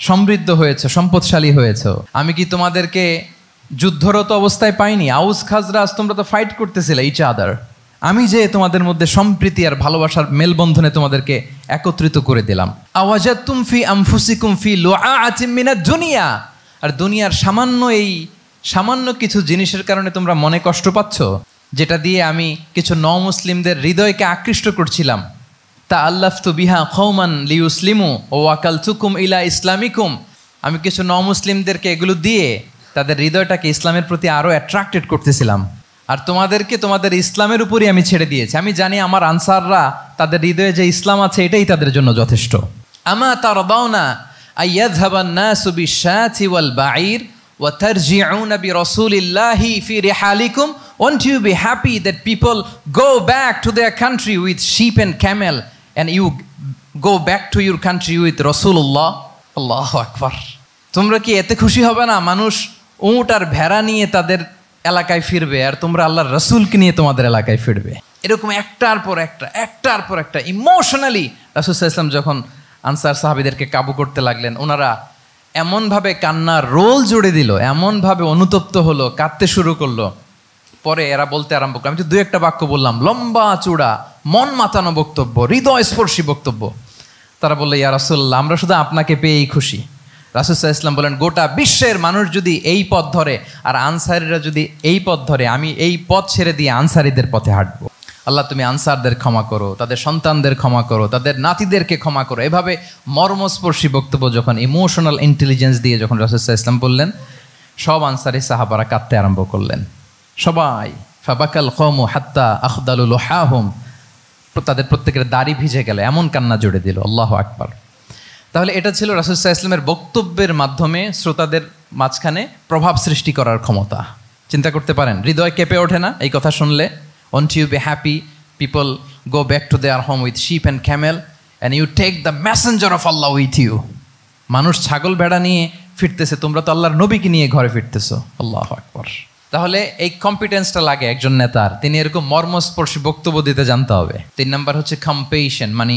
Speaker 1: সমৃদ্ধ হয়েছো, সম্পদশালী হয়েছো। আমি কি তোমাদেরকে যুদ্ধরত অবস্থায় পাইনি? আউস খাজরাজ তোমরা তো ফাইট করতেছিলে ইচ আদার। আমি যে তোমাদের মধ্যে সম্প্রীতি আর ভালোবাসার মেলবন্ধনে তোমাদেরকে একত্রিত করে দিলাম। আওয়াজাতুম ফি আনফুসিকুম ফি লুআআতিম মিনাদ দুনিয়া। আর দুনিয়ার সামান্য কিছু জিনিসের কারণে তোমরা মনে কষ্ট পাচ্ছ, যেটা দিয়ে আমি কিছু মুসলিমদের হৃদয়কে আকৃষ্ট করছিলাম। তা আল্লাফতু বিহা কওমান লিউসলিমু ওয়া ওয়াকালতুকুম ইলা ইসলামিকুম। আমি কিছু মুসলিমদেরকে এগুলো দিয়ে তাদের হৃদয়টাকে ইসলামের প্রতি আরও অ্যাট্রাক্টেড করতেছিলাম। আর তোমাদেরকে তোমাদের ইসলামের উপরই আমি ছেড়ে দিয়েছি। আমি জানি আমার আনসাররা, তাদের হৃদয়ে যে ইসলাম আছে এটাই তাদের জন্য যথেষ্ট। আমা তারদাউনা আইয়াযহাবান নাসু বিশ-শাতি ওয়াল বাঈর ওয়া তারজিউনা বিরাসূলিল্লাহি ফি রিহালিকুম। Won't you be happy that people go back to their country with sheep and camel and you go back to your country with Rasulullah? Allahu Akbar. তোমরা কি এতে খুশি হবে না? মানুষ উট আর ভেড়া নিয়ে তাদের এলাকায় ফিরবে আর তোমরা আল্লাহর রাসূলকে নিয়ে তোমাদের এলাকায় ফিরবে। এরকম একটার পর একটা ইমোশনালি রাসূল সাল্লাল্লাহু আলাইহি ওয়াসাল্লাম যখন আনসার সাহাবীদেরকে কাবু করতে লাগলেন, ওনারা এমনভাবে কান্নার রোল জুড়ে দিল, এমনভাবে অনুতপ্ত হলো, কাঁদতে শুরু করলো। পরে এরা বলতে আরম্ভ করলো, আমি তো দু একটা বাক্য বললাম, লম্বা চূড়া মন মাতানো বক্তব্য, হৃদয়স্পর্শী বক্তব্য। তারা বললো, ইয়া রাসূলুল্লাহ, আমরা শুধু আপনাকে পেয়েই খুশি। রাসূল সাল্লাল্লাহু আলাইহি ওয়াসাল্লাম বলেন, গোটা বিশ্বের মানুষ যদি এই পথ ধরে আর আনসারীরা যদি এই পথ ধরে, আমি এই পথ ছেড়ে দিয়ে আনসারীদের পথে হাঁটবো। আল্লাহ তুমি আনসারদের ক্ষমা করো, তাদের সন্তানদের ক্ষমা করো, তাদের নাতিদেরকে ক্ষমা করো। এভাবে মর্মস্পর্শী বক্তব্য যখন ইমোশনাল ইন্টেলিজেন্স দিয়ে যখন রাসূল সাল্লাল্লাহু আলাইহি ওয়াসাল্লাম বললেন, সব আনসারী সাহাবারা কাঁদতে আরম্ভ করলেন। সবাই ফাবাকাল কওমু হাত্তা আখদালু লুহাহুম, তাদের প্রত্যেকের দাড়ি ভিজে গেল, এমন কান্না জুড়ে দিল। আল্লাহু আকবার। তাহলে এটা ছিল রাসূল সাল্লাল্লাহু আলাইহি ওয়াসাল্লামের বক্তব্যের মাধ্যমে শ্রোতাদের মাঝখানে প্রভাব সৃষ্টি করার ক্ষমতা। চিন্তা করতে পারেন, হৃদয় কেঁপে ওঠে না এই কথা শুনলে? Won't you be happy people go back to their home with sheep and camel and you take the messenger of Allah with you? মানুষ ছাগল ভেড়া নিয়ে ফিরতেছে, তোমরা তো আল্লাহর নবীকে নিয়ে ঘরে ফিরতেছো। আল্লাহু আকবার। তাহলে এই কম্পিটেন্সটা লাগে একজন নেতার, তিনি এরকম মর্মস্পর্শী বক্তব্য দিতে জানতে হবে। 3 নাম্বার হচ্ছে কম্পেশন, মানে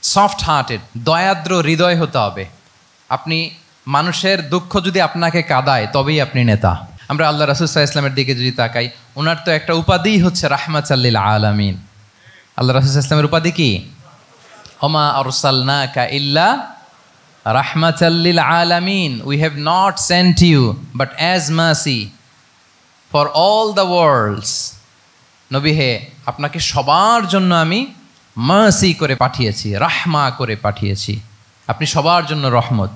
Speaker 1: সফট হার্টেড, দয়াদ্র হৃদয় হতে হবে। আপনি মানুষের দুঃখ যদি আপনাকে কাঁদায় তবেই আপনি নেতা। আমরা আল্লাহ রাসূল সাল্লাল্লাহু আলাইহি ওয়াসাল্লামের দিকে যদি তাকাই, ওনার তো একটা উপাধিই হচ্ছে রাহমাতাল লিল আলামিন। আল্লাহ রাসূল সাল্লাল্লাহু আলাইহি ওয়াসাল্লামের উপাধি কি? ওমা আরসালনাকা ইল্লা রাহমাতাল লিল আলামিন। We have not sent you but as mercy for all the worlds. নবী হে, আপনাকে সবার জন্য আমি মার্সি করে পাঠিয়েছি, রাহমা করে পাঠিয়েছি। আপনি সবার জন্য রহমত,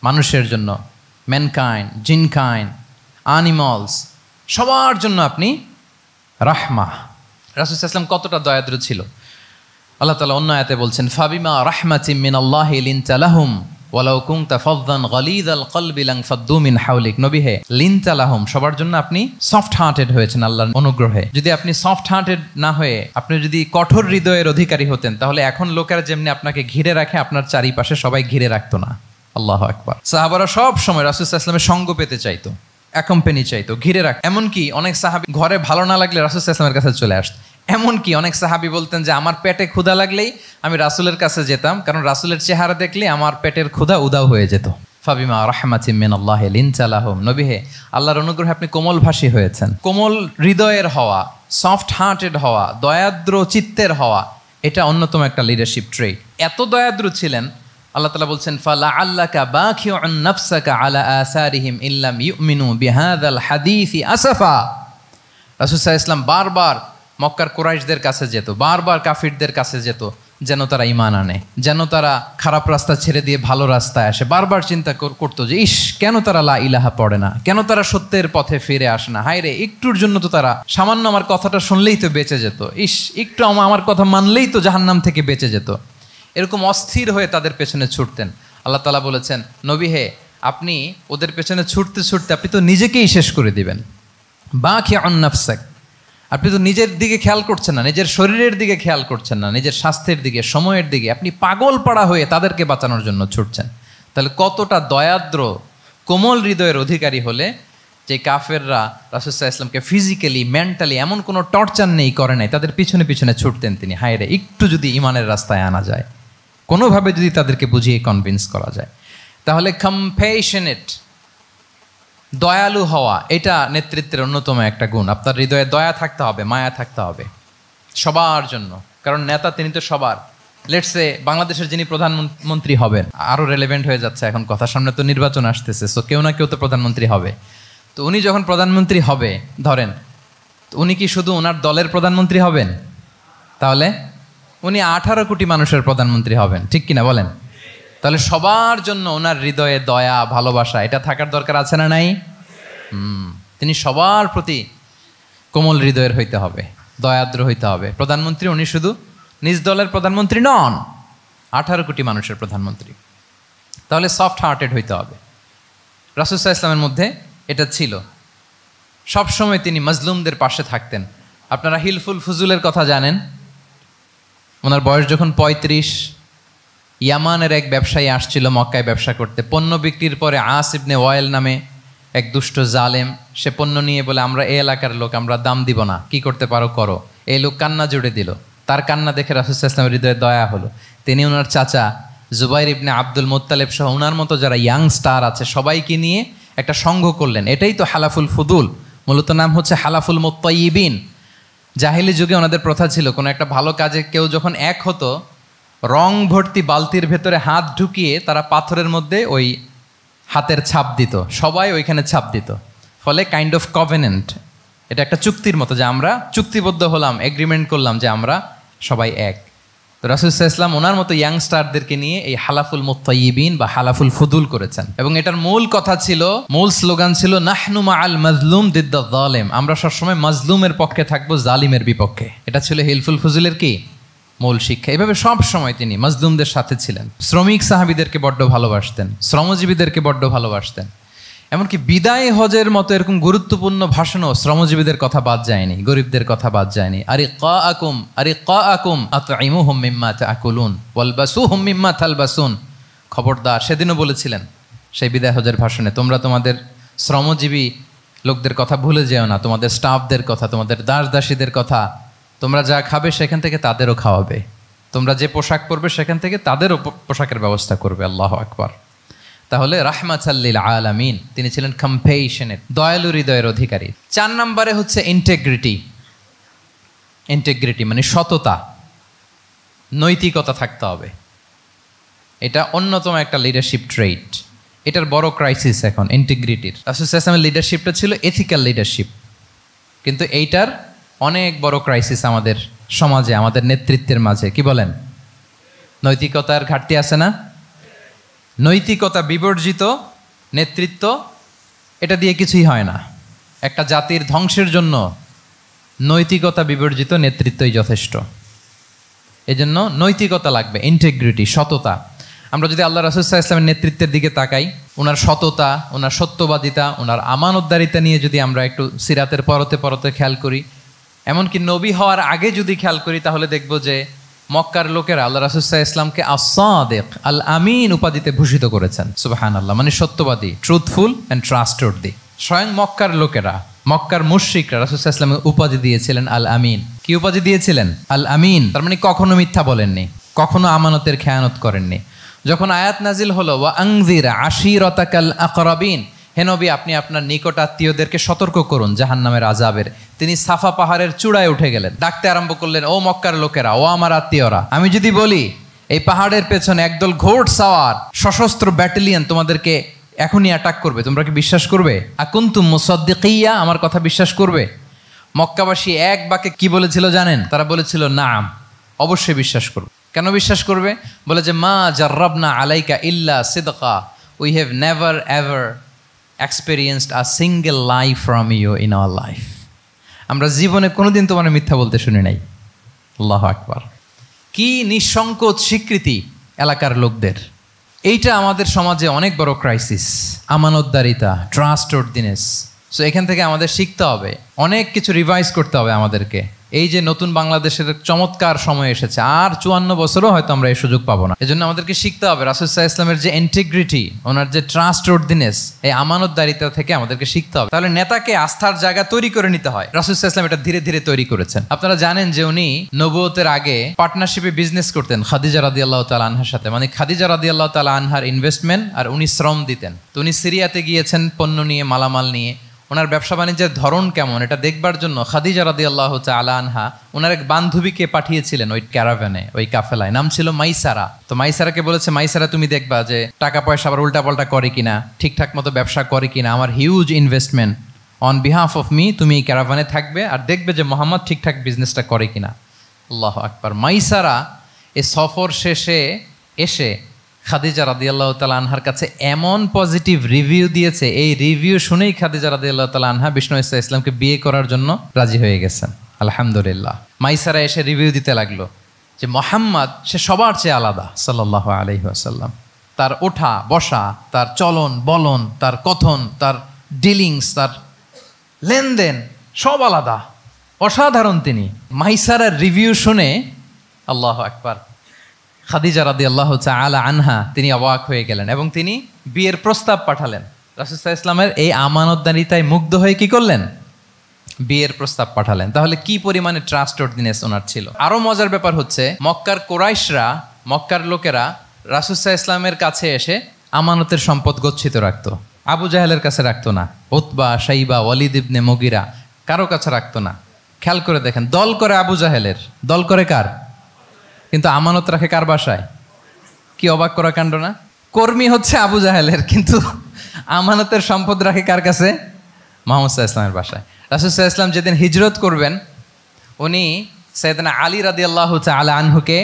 Speaker 1: মানুষের জন্য, ম্যানকাইন্ড, জিনকাইন্ড, অ্যানিমালস, সবার জন্য আপনি রাহমা। রাসূল সাল্লাল্লাহু আলাইহি ওয়াসাল্লাম কতটা দয়াদ্র ছিল। আল্লাহ তাআলা অন্য আয়াতে বলছেন, ফাবিমা রাহমাতিম মিনাল্লাহি লিনতা লাহুম ওয়ালাউ কুনতা ফাযযান গালিযাল কলবি লানফাদ্দু মিন হাওলিক। নবী হে, লিনতা লাহুম, সবার জন্য আপনি সফট হার্টেড হয়েছেন আল্লাহর অনুগ্রহে। যদি আপনি সফট হার্টেড না হয়ে আপনি যদি কঠোর হৃদয়ের অধিকারী হতেন, তাহলে এখন লোকেরা যেমনি আপনাকে ঘিরে রাখে, আপনার চারিপাশে সবাই ঘিরে রাখতো না। আল্লাহু আকবার। সাহাবারা সব সময় রাসূল সাল্লাল্লাহু আলাইহি ওয়াসাল্লামের সঙ্গ পেতে চাইতো, অ্যাকম্পানি চাইতো, ঘিরে রাখ। এমনকি অনেক সাহাবী ঘরে ভালো না লাগলে রাসূল সাল্লাল্লাহু আলাইহি ওয়াসাল্লামের কাছে চলে আসতো। এমনকি অনেক সাহাবী বলতেন যে আমার পেটে ক্ষুধা লাগলেই আমি রাসূলের কাছে যেতাম, কারণ রাসূলের চেহারা দেখলে আমার পেটের ক্ষুধা উধাও হয়ে যেত। ফাবিমা রাহমাতিম মিনাল্লাহি লিনতা লাহুম। নবী হে, আল্লাহর অনুগ্রহে আপনি কোমলভাষী হয়েছেন। কোমল হৃদয়ের হওয়া, সফট হার্টেড হওয়া, দয়াদ্র চিত্তের হওয়া, এটা অন্যতম একটা লিডারশিপ ট্রেট। এত দয়াদ্র ছিলেন, আল্লাহ তাআলা বলছেন, ফালাআল্লাকা বাখিউন নাফসাকা আলা আসারিহিম ইল্লাম ইউমিনু বিহাযাল হাদীসি আসাফা। রাসূল সাল্লাল্লাহু আলাইহি ওয়াসাল্লাম বারবার মক্কার কুরাইশদের কাছে যেত, বারবার কাফিরদের কাছে যেত, যেন তারা ঈমান আনে, যেন তারা খারাপ রাস্তা ছেড়ে দিয়ে ভালো রাস্তায় আসে। বারবার চিন্তা করতো যে ইস, কেন তারা লা ইলাহা পড়ে না, কেন তারা সত্যের পথে ফিরে আসে না। হায় রে, একটুর জন্য তো তারা সামান্য আমার কথাটা শুনলেই তো বেঁচে যেত, ইস একটু আমার কথা মানলেই তো জাহান্নাম থেকে বেঁচে যেত। এরকম অস্থির হয়ে তাদের পেছনে ছুটতেন। আল্লাহ তাআলা বলেছেন, নবী হে, আপনি ওদের পেছনে ছুটতে ছুটতে আপনি তো নিজেকেই শেষ করে দিবেন। বাকিউন নাফসাক, আপনি তো নিজের দিকে খেয়াল করছেন না, নিজের শরীরের দিকে খেয়াল করছেন না, নিজের স্বাস্থ্যের দিকে, সময়ের দিকে। আপনি পাগল পাড়া হয়ে তাদেরকে বাঁচানোর জন্য ছুটছেন। তাহলে কতটা দয়াদ্র কোমল হৃদয়ের অধিকারী হলে যে কাফেররা রাসূল সাল্লাল্লাহু আলাইহি ওয়াসাল্লামকে ফিজিক্যালি মেন্টালি এমন কোনো টর্চার নেই, করে নাই, তাদের পিছনে পিছনে ছুটতেন তিনি। হায় রে, একটু যদি ইমানের রাস্তায় আনা যায়, কোনোভাবে যদি তাদেরকে বুঝিয়ে কনভিন্স করা যায়, তাহলে কম্প্যাশনেট, দয়ালু হওয়া, এটা নেতৃত্বের অন্যতম একটা গুণ। আপনার হৃদয়ে দয়া থাকতে হবে, মায়া থাকতে হবে সবার জন্য, কারণ নেতা তিনি তো সবার। লেটসে বাংলাদেশের যিনি প্রধানমন্ত্রী হবেন, আরও রেলেভেন্ট হয়ে যাচ্ছে এখন কথা, সামনে তো নির্বাচন আসতেছে, সো কেউ না কেউ তো প্রধানমন্ত্রী হবে। তো উনি যখন প্রধানমন্ত্রী হবে ধরেন, তো উনি কি শুধু ওনার দলের প্রধানমন্ত্রী হবেন? তাহলে উনি 18 কোটি মানুষের প্রধানমন্ত্রী হবেন, ঠিক কিনা বলেন? তাহলে সবার জন্য ওনার হৃদয়ে দয়া, ভালোবাসা, এটা থাকার দরকার আছে না নাই? তিনি সবার প্রতি কোমল হৃদয়ের হইতে হবে, দয়াদ্র হইতে হবে। প্রধানমন্ত্রী উনি শুধু নিজ দলের প্রধানমন্ত্রী নন, 18 কোটি মানুষের প্রধানমন্ত্রী। তাহলে সফট হার্টেড হইতে হবে। রাসূল সাল্লাল্লাহু আলাইহি ওয়াসাল্লামের মধ্যে এটা ছিল। সবসময় তিনি মাজলুমদের পাশে থাকতেন। আপনারা হিলফুল ফুজুলের কথা জানেন। ওনার বয়স যখন 35, ইয়ামানের এক ব্যবসায়ী আসছিল মক্কায় ব্যবসা করতে। পণ্য বিক্রির পরে আস ইবনে ওয়াইল নামে এক দুষ্ট জালেম, সে পণ্য নিয়ে বলে, আমরা এই এলাকার লোক, আমরা দাম দিব না, কি করতে পারো করো। এই লোক কান্না জুড়ে দিল। তার কান্না দেখে রাসূল সাল্লাল্লাহু আলাইহি ওয়াসাল্লামের হৃদয়ে দয়া হলো। তিনি ওনার চাচা জুবাইর ইবনে আব্দুল মুত্তালিব সহ ওনার মতো যারা ইয়াং স্টার আছে সবাইকে নিয়ে একটা সংঘ করলেন। এটাই তো হালাফুল ফুদুল, মূলত নাম হচ্ছে হালাফুল মুত্তাইয়িবিন। জাহিলি যুগে ওনাদের প্রথা ছিল, কোনো একটা ভালো কাজে কেউ যখন এক হতো, রং ভর্তি বালতির ভেতরে হাত ঢুকিয়ে তারা পাথরের মধ্যে ওই হাতের ছাপ দিত, সবাই ওইখানে ছাপ দিত। ফলে কাইন্ড অফ কভেনেন্ট, এটা একটা চুক্তির মতো, যে আমরা চুক্তিবদ্ধ হলাম, এগ্রিমেন্ট করলাম যে আমরা সবাই এক। তো রাসূল সাল্লাল্লাহু আলাইহি ওয়াসাল্লাম ওনার মতো ইয়াংস্টারদেরকে নিয়ে এই হালাফুল মুত্তাইয়িবিন বা হালাফুল ফুদুল করেছেন। এবং এটার মূল কথা ছিল, মূল স্লোগান ছিল, নাহনু মাআল মাজলুম দিদ্দা যালিম, আমরা সবসময় মাজলুমের পক্ষে থাকবো, জালিমের বিপক্ষে। এটা ছিল হিলফুল ফুজুলের কি মূল শিক্ষা। এভাবে সব সময় তিনি মাজলুমদের সাথে ছিলেন। শ্রমিক সাহাবীদেরকে বড্ড ভালোবাসতেন, শ্রমজীবীদেরকে বড্ড ভালোবাসতেন। এমনকি বিদায় হজের মতো এরকম গুরুত্বপূর্ণ ভাষণও শ্রমজীবীদের কথা বাদ যায়নি, গরিবদের কথা বাদ যায়নি। আরিকাআকুম আতঈমুহুম মিম্মা তাআকুলুন ওয়ালবাসুহুম মিম্মা তালবাসুন। খবরদার, সেদিনও বলেছিলেন সেই বিদায় হজের ভাষণে, তোমরা তোমাদের শ্রমজীবী লোকদের কথা ভুলে যেও না, তোমাদের স্টাফদের কথা, তোমাদের দাস দাসীদের কথা। তোমরা যা খাবে সেখান থেকে তাদেরও খাওয়াবে, তোমরা যে পোশাক পরবে সেখান থেকে তাদেরও পোশাকের ব্যবস্থা করবে। আল্লাহু আকবার। তাহলে রাহমাতাল লিল আলামিন, তিনি ছিলেন কম্প্যাশনেট, দয়ালু হৃদয়ের অধিকারী। 4 নম্বরে হচ্ছে ইন্টেগ্রিটি। ইন্টেগ্রিটি মানে সততা, নৈতিকতা থাকতে হবে। এটা অন্যতম একটা লিডারশিপ ট্রেট। এটার বড় ক্রাইসিস এখন ইন্টিগ্রিটির। রাসূল সাল্লাল্লাহু আলাইহি ওয়াসাল্লামের লিডারশিপটা ছিল এথিক্যাল লিডারশিপ, কিন্তু এইটার অনেক বড় ক্রাইসিস আমাদের সমাজে, আমাদের নেতৃত্বের মাঝে। কি বলেন? নৈতিকতার ঘাটতি আছে না? নৈতিকতা বিবর্জিত নেতৃত্ব, এটা দিয়ে কিছুই হয় না। একটা জাতির ধ্বংসের জন্য নৈতিকতা বিবর্জিত নেতৃত্বই যথেষ্ট। এজন্য নৈতিকতা লাগবে, ইন্টিগ্রিটি, সততা। আমরা যদি আল্লাহ রাসূল সাল্লাল্লাহু আলাইহি ওয়াসাল্লামের নেতৃত্বের দিকে তাকাই, ওনার সততা, ওনার সত্যবাদিতা, ওনার আমানতদারিতা নিয়ে যদি আমরা একটু সিরাতের পরতে পরতে খেয়াল করি, এমনকি নবী হওয়ার আগে যদি খেয়াল করি, তাহলে দেখব যে মক্কার লোকেরা আল্লাহ রাসূল সাল্লাল্লাহু আলাইহি ওয়াসাল্লামকে আস-সাদিক, আল আমিন উপাধিতে ভূষিত করেছেন। সুবহানাল্লাহ, মানে সত্যবাদী, ট্রুথফুল অ্যান্ড ট্রাস্টওয়ার্দি। স্বয়ং মক্কার লোকেরা, মক্কার মুশরিকরা রাসূল সাল্লাল্লাহু আলাইহি ওয়াসাল্লামকে উপাধি দিয়েছিলেন আল আমিন। কি উপাধি দিয়েছিলেন? আল আমিন। তার মানে কখনো মিথ্যা বলেননি, কখনো আমানতের খেয়ানত করেননি। যখন আয়াত নাজিল হলো, ওয়া আনজির আশিরাতাকাল আকরাবিন, হে নবী আপনি আপনার নিকট আত্মীয়দেরকে সতর্ক করুন জাহান্নামের আযাবের, তিনি সাফা পাহাড়ের চূড়ায় উঠে গেলেন, ডাকতে আরম্ভ করলেন, ও মক্কার লোকেরা, ও আমার আত্মীয়রা, আমি যদি বলি এই পাহাড়ের পেছনে একদল ঘোড় সাওয়ার সশস্ত্র ব্যাটালিয়ন তোমাদেরকে এখনই অ্যাটাক করবে, তোমরা কি বিশ্বাস করবে? আকুনতুম মুসাদ্দিকিয়া, আমার কথা বিশ্বাস করবে? মক্কাবাসী এক বাক্যে কি বলেছিল জানেন? তারা বলেছিল নাম, অবশ্যই বিশ্বাস করব। কেন বিশ্বাস করবে? বলে যে মা জাররাবনা আলাইকা ইল্লা সিদকা, we have never ever experienced a single lie from you in our life. আমরা জীবনে কোনোদিন তোমার মিথ্যা বলতে শুনি নাই। আল্লাহু আকবার। কি নিঃসংকোচ স্বীকৃতি এলাকার লোকদের। এইটা আমাদের সমাজে অনেক বড় ক্রাইসিস, আমানতদারিতা, ট্রাস্টওয়ার্দিনেস। সো এখান থেকে আমাদের শিখতে হবে, অনেক কিছু রিভাইজ করতে হবে আমাদেরকে। এই যে নতুন বাংলাদেশের চমৎকার সময় এসেছে, আর 54 বছরও হয়তো আমরা এই সুযোগ পাবো না। এজন্য আমাদেরকে শিখতে হবে রাসূল সাল্লাল্লাহু আলাইহি ওয়াসাল্লামের যে ইন্টিগ্রিটি, ওনার যে ট্রাস্টওয়ার্দিনেস, এই আমানতদারিতা থেকে আমাদেরকে শিখতে হবে। তাহলে নেতাকে আস্থার জায়গা তৈরি করে নিতে হয়। রাসূল সাল্লাল্লাহু আলাইহি ওয়াসাল্লাম এটা ধীরে ধীরে তৈরি করেছেন। আপনারা জানেন যে উনি নবুয়তের আগে পার্টনারশিপে বিজনেস করতেন খাদিজা রাদিয়াল্লাহু তাআলা আনহার সাথে। মানে খাদিজা রাদিয়াল্লাহু তাআলা আনহার ইনভেস্টমেন্ট আর উনি শ্রম দিতেন। তো উনি সিরিয়াতে গিয়েছেন পণ্য নিয়ে, মালামাল নিয়ে। ওনার ব্যবসা বাণিজ্যের ধরন কেমন এটা দেখবার জন্য খাদিজা রাদিয়াল্লাহু তাআলা আনহা ওনার এক বান্ধবীকে পাঠিয়েছিলেন ওই ক্যারাভ্যানে, ওই কাফেলায়। নাম ছিল মাইসারা। তো মাইসারাকে বলেছে, মাইসারা তুমি দেখবা যে টাকা পয়সা আবার উল্টাপাল্টা করে কিনা, ঠিকঠাক মতো ব্যবসা করে কিনা, আমার huge investment, on behalf of me তুমি এই ক্যারাভ্যানে থাকবে আর দেখবে যে মোহাম্মদ ঠিকঠাক বিজনেসটা করে কিনা। আল্লাহু আকবার। মাইসারা এই সফর শেষে এসে খাদিজা রাদিয়াল্লাহু তাআলা আনহার কাছে এমন পজিটিভ রিভিউ দিয়েছে, এই রিভিউ শুনেই খাদিজা রাদিয়াল্লাহু তাআলা আনহা বিষ্ণু ইসা ইসলামকে বিয়ে করার জন্য রাজি হয়ে গেছেন। আলহামদুলিল্লাহ। মাইসারা এসে রিভিউ দিতে লাগলো যে মোহাম্মদ সে সবার চেয়ে আলাদা সাল্লাল্লাহু আলাইহি ওয়াসাল্লাম। তার ওঠা বসা, তার চলন বলন, তার কথন, তার ডিলিংস, তার লেনদেন সব আলাদা, অসাধারণ তিনি। মাইসারার রিভিউ শুনে আল্লাহু আকবার, খাদিজা রাদিয়াল্লাহু তাআলা আনহা তিনি অবাক হয়ে গেলেন এবং তিনি বিয়ের প্রস্তাব পাঠালেন। রাসূল সাল্লাল্লাহু আলাইহি ওয়াসাল্লামের এই আমানতদারিতায় মুগ্ধ হয়ে কি করলেন? বিয়ের প্রস্তাব পাঠালেন। তাহলে কি পরিমাণে ট্রাস্টওয়ার্দিনেস ওনার ছিল। আরো মজার ব্যাপার হচ্ছে, মক্কার কুরাইশরা, মক্কার লোকেরা রাসূল সাল্লাল্লাহু আলাইহি ওয়াসাল্লামের কাছে এসে আমানতের সম্পদ গচ্ছিত রাখতো। আবু জাহেলের কাছে রাখতো না, উতবা, শাইবা, ওয়ালিদ ইবনে মুগিরা কারো কাছে রাখতো না। খেয়াল করে দেখেন, দল করে আবু জাহেলের, দল করে কার? কিন্তু আমানত রাখে কার বাসায়? কি অবাক করা কাণ্ড না? কর্মী হচ্ছে আবু জাহেলের, কিন্তু আমানতের সম্পদ রাখে কার কাছে? মুহাম্মদ সাল্লাল্লাহু আলাইহি ওয়াসাল্লামের বাসায়। রাসূল সাল্লাল্লাহু আলাইহি ওয়াসাল্লাম যেদিন হিজরত করবেন, উনি সাইয়েদনা আলী রাদিয়াল্লাহু তাআলা আনহুকে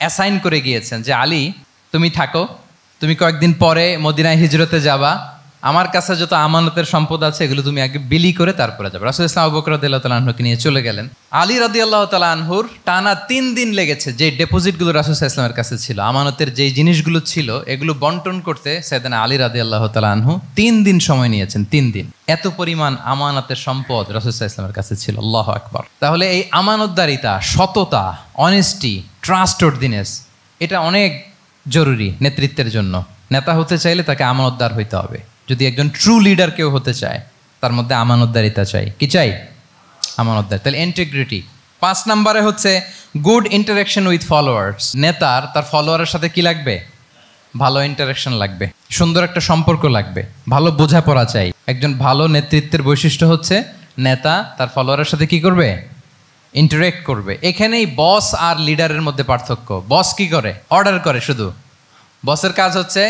Speaker 1: অ্যাসাইন করে গিয়েছেন যে আলী তুমি থাকো, তুমি কয়েকদিন পরে মদিনায় হিজরতে যাবা, আমার কাছে যত আমানতের সম্পদ আছে এগুলো তুমি আগে বিলি করে তারপরে যাবে। রাসূল সাল্লাল্লাহু আবু বকর রাদিয়াল্লাহু তাআলা আনহুকে নিয়ে চলে গেলেন। আলী রাদিয়াল্লাহু তাআলা আনহুর টানা 3 দিন লেগেছে যে ডেপোজিটগুলো রাসূল সাল্লাল্লাহু আলাইহি ওয়াসাল্লামের কাছে ছিল, আমানতের যেই জিনিসগুলো ছিল এগুলো বন্টন করতে সাইয়েদনা আলী রাদিয়াল্লাহু তাআলা আনহু 3 দিন সময় নিয়েছেন। 3 দিন। এত পরিমাণ আমানতের সম্পদ রাসূল সাল্লাল্লাহু আলাইহি ওয়াসাল্লামের কাছে ছিল। আল্লাহু আকবার। তাহলে এই আমানতদারিতা, সততা, অনেস্টি, ট্রাস্টওয়ার্দিনেস এটা অনেক জরুরি নেতৃত্বের জন্য। নেতা হতে চাইলে তাকে আমানতদার হইতে হবে। যদি একজন ট্রু লিডার কেউ হতে চায়, তার মধ্যে আমানতদারিতা চাই। কি চাই? আমানতদার। তাহলে ইন্টিগ্রিটি। 5 নম্বরে হচ্ছে গুড ইন্টারাকশন উইথ ফলোয়ার্স। নেতার তার ফলোয়ারের সাথে কি লাগবে? ভালো ইন্টারাকশন লাগবে, সুন্দর একটা সম্পর্ক লাগবে, ভালো বোঝাপড়া চাই। একজন ভালো নেতৃত্বের বৈশিষ্ট্য হচ্ছে নেতা তার ফলোয়ারের সাথে কি করবে? ইন্টারেক্ট করবে। এখানেই বস আর লিডারের মধ্যে পার্থক্য। বস কি করে? অর্ডার করে শুধু। বসের কাজ হচ্ছে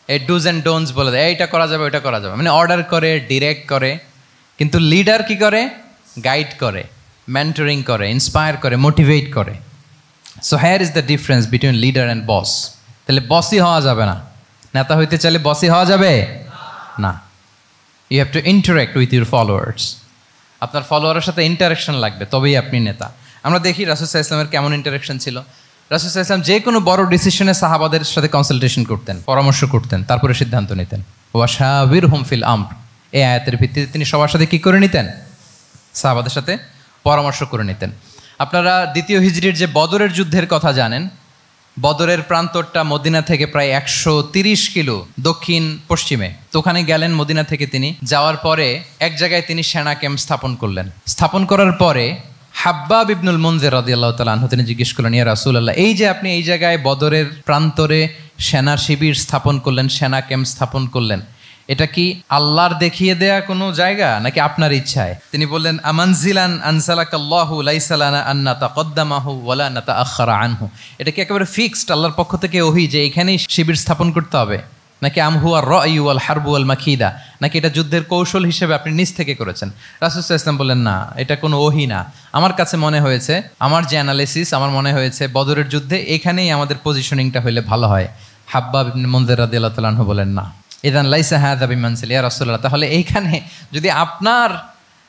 Speaker 1: এই ডুজ অ্যান্ড ডোন্টস বলে দেয়, এইটা করা যাবে, ওইটা করা যাবে, মানে অর্ডার করে, ডিরেক্ট করে। কিন্তু লিডার কি করে? গাইড করে, মেন্টরিং করে, ইন্সপায়ার করে, মোটিভেট করে। So here is the difference between leader and boss. তাহলে বসই হওয়া যাবে না। নেতা হইতে চাইলে বসই হওয়া যাবে না। You have to interact with your followers. আপনার ফলোয়ারের সাথে ইন্টারাকশন লাগবে, তবেই আপনি নেতা। আমরা দেখি রাসূল সাল্লাল্লাহু আলাইহি ওয়াসাল্লামের কেমন ইন্টারাকশন ছিল। রাসূল সাল্লাল্লাহু আলাইহি ওয়াসাল্লাম যে কোনো বড় ডিসিশনে সাহাবাদের সাথে কনসালটেশন করতেন, পরামর্শ করতেন, তারপরে সিদ্ধান্ত নিতেন। ওয়াশাবিরহুম ফিল আমর, এই আয়াতের ভিত্তিতে তিনি সবার সাথে কি করে নিতেন? সাহাবাদের সাথে পরামর্শ করে নিতেন। আপনারা দ্বিতীয় হিজরির যে বদরের যুদ্ধের কথা জানেন, বদরের প্রান্তরটা মদিনা থেকে প্রায় 130 কিলো দক্ষিণ পশ্চিমে। তো ওখানে গেলেন মদিনা থেকে। তিনি যাওয়ার পরে এক জায়গায় তিনি সেনা ক্যাম্প স্থাপন করলেন। স্থাপন করার পরে হাব্বাব ইবনুল মুনজির রাদিয়াল্লাহু তাআলা আনহু তিনি জিজ্ঞেস করলেন, ইয়া রাসূলুল্লাহ, এই যে আপনি এই জায়গায় বদরের প্রান্তরে সেনা শিবির স্থাপন করলেন, সেনা ক্যাম্প স্থাপন করলেন, এটা কি আল্লাহর দেখিয়ে দেয়া কোনো জায়গা নাকি আপনার ইচ্ছায়? তিনি বললেন, আমানজিলান আনসালাকাল্লাহু লাইসা লানা আন নাতাকদ্দামাহু ওয়ালা নাতাআখারা আনহু। এটা কি একেবারে ফিক্সড আল্লাহর পক্ষ থেকে ওহী যে এখানেই শিবির স্থাপন করতে হবে, নাকি আমহুয়া রায়ু ওয়াল হারবু ওয়াল মাকিদা, নাকি এটা যুদ্ধের কৌশল হিসেবে আপনি নিজ থেকে করেছেন? রাসূল সাল্লাল্লাহু আলাইহি ওয়াসাল্লাম বললেন, না, এটা কোনো ওহী না। আমার কাছে মনে হয়েছে, আমার যে অ্যানালিসিস, আমার মনে হয়েছে বদরের যুদ্ধে এখানেই আমাদের পজিশনিংটা হইলে ভালো হয়। হাব্বাব ইবনে মুনযির রাদিয়াল্লাহু তাআলা আনহু বলেন, না, ইযান লাইসা হাযা বিমানসিল ইয়া রাসূলুল্লাহ, তাহলে এইখানে যদি আপনার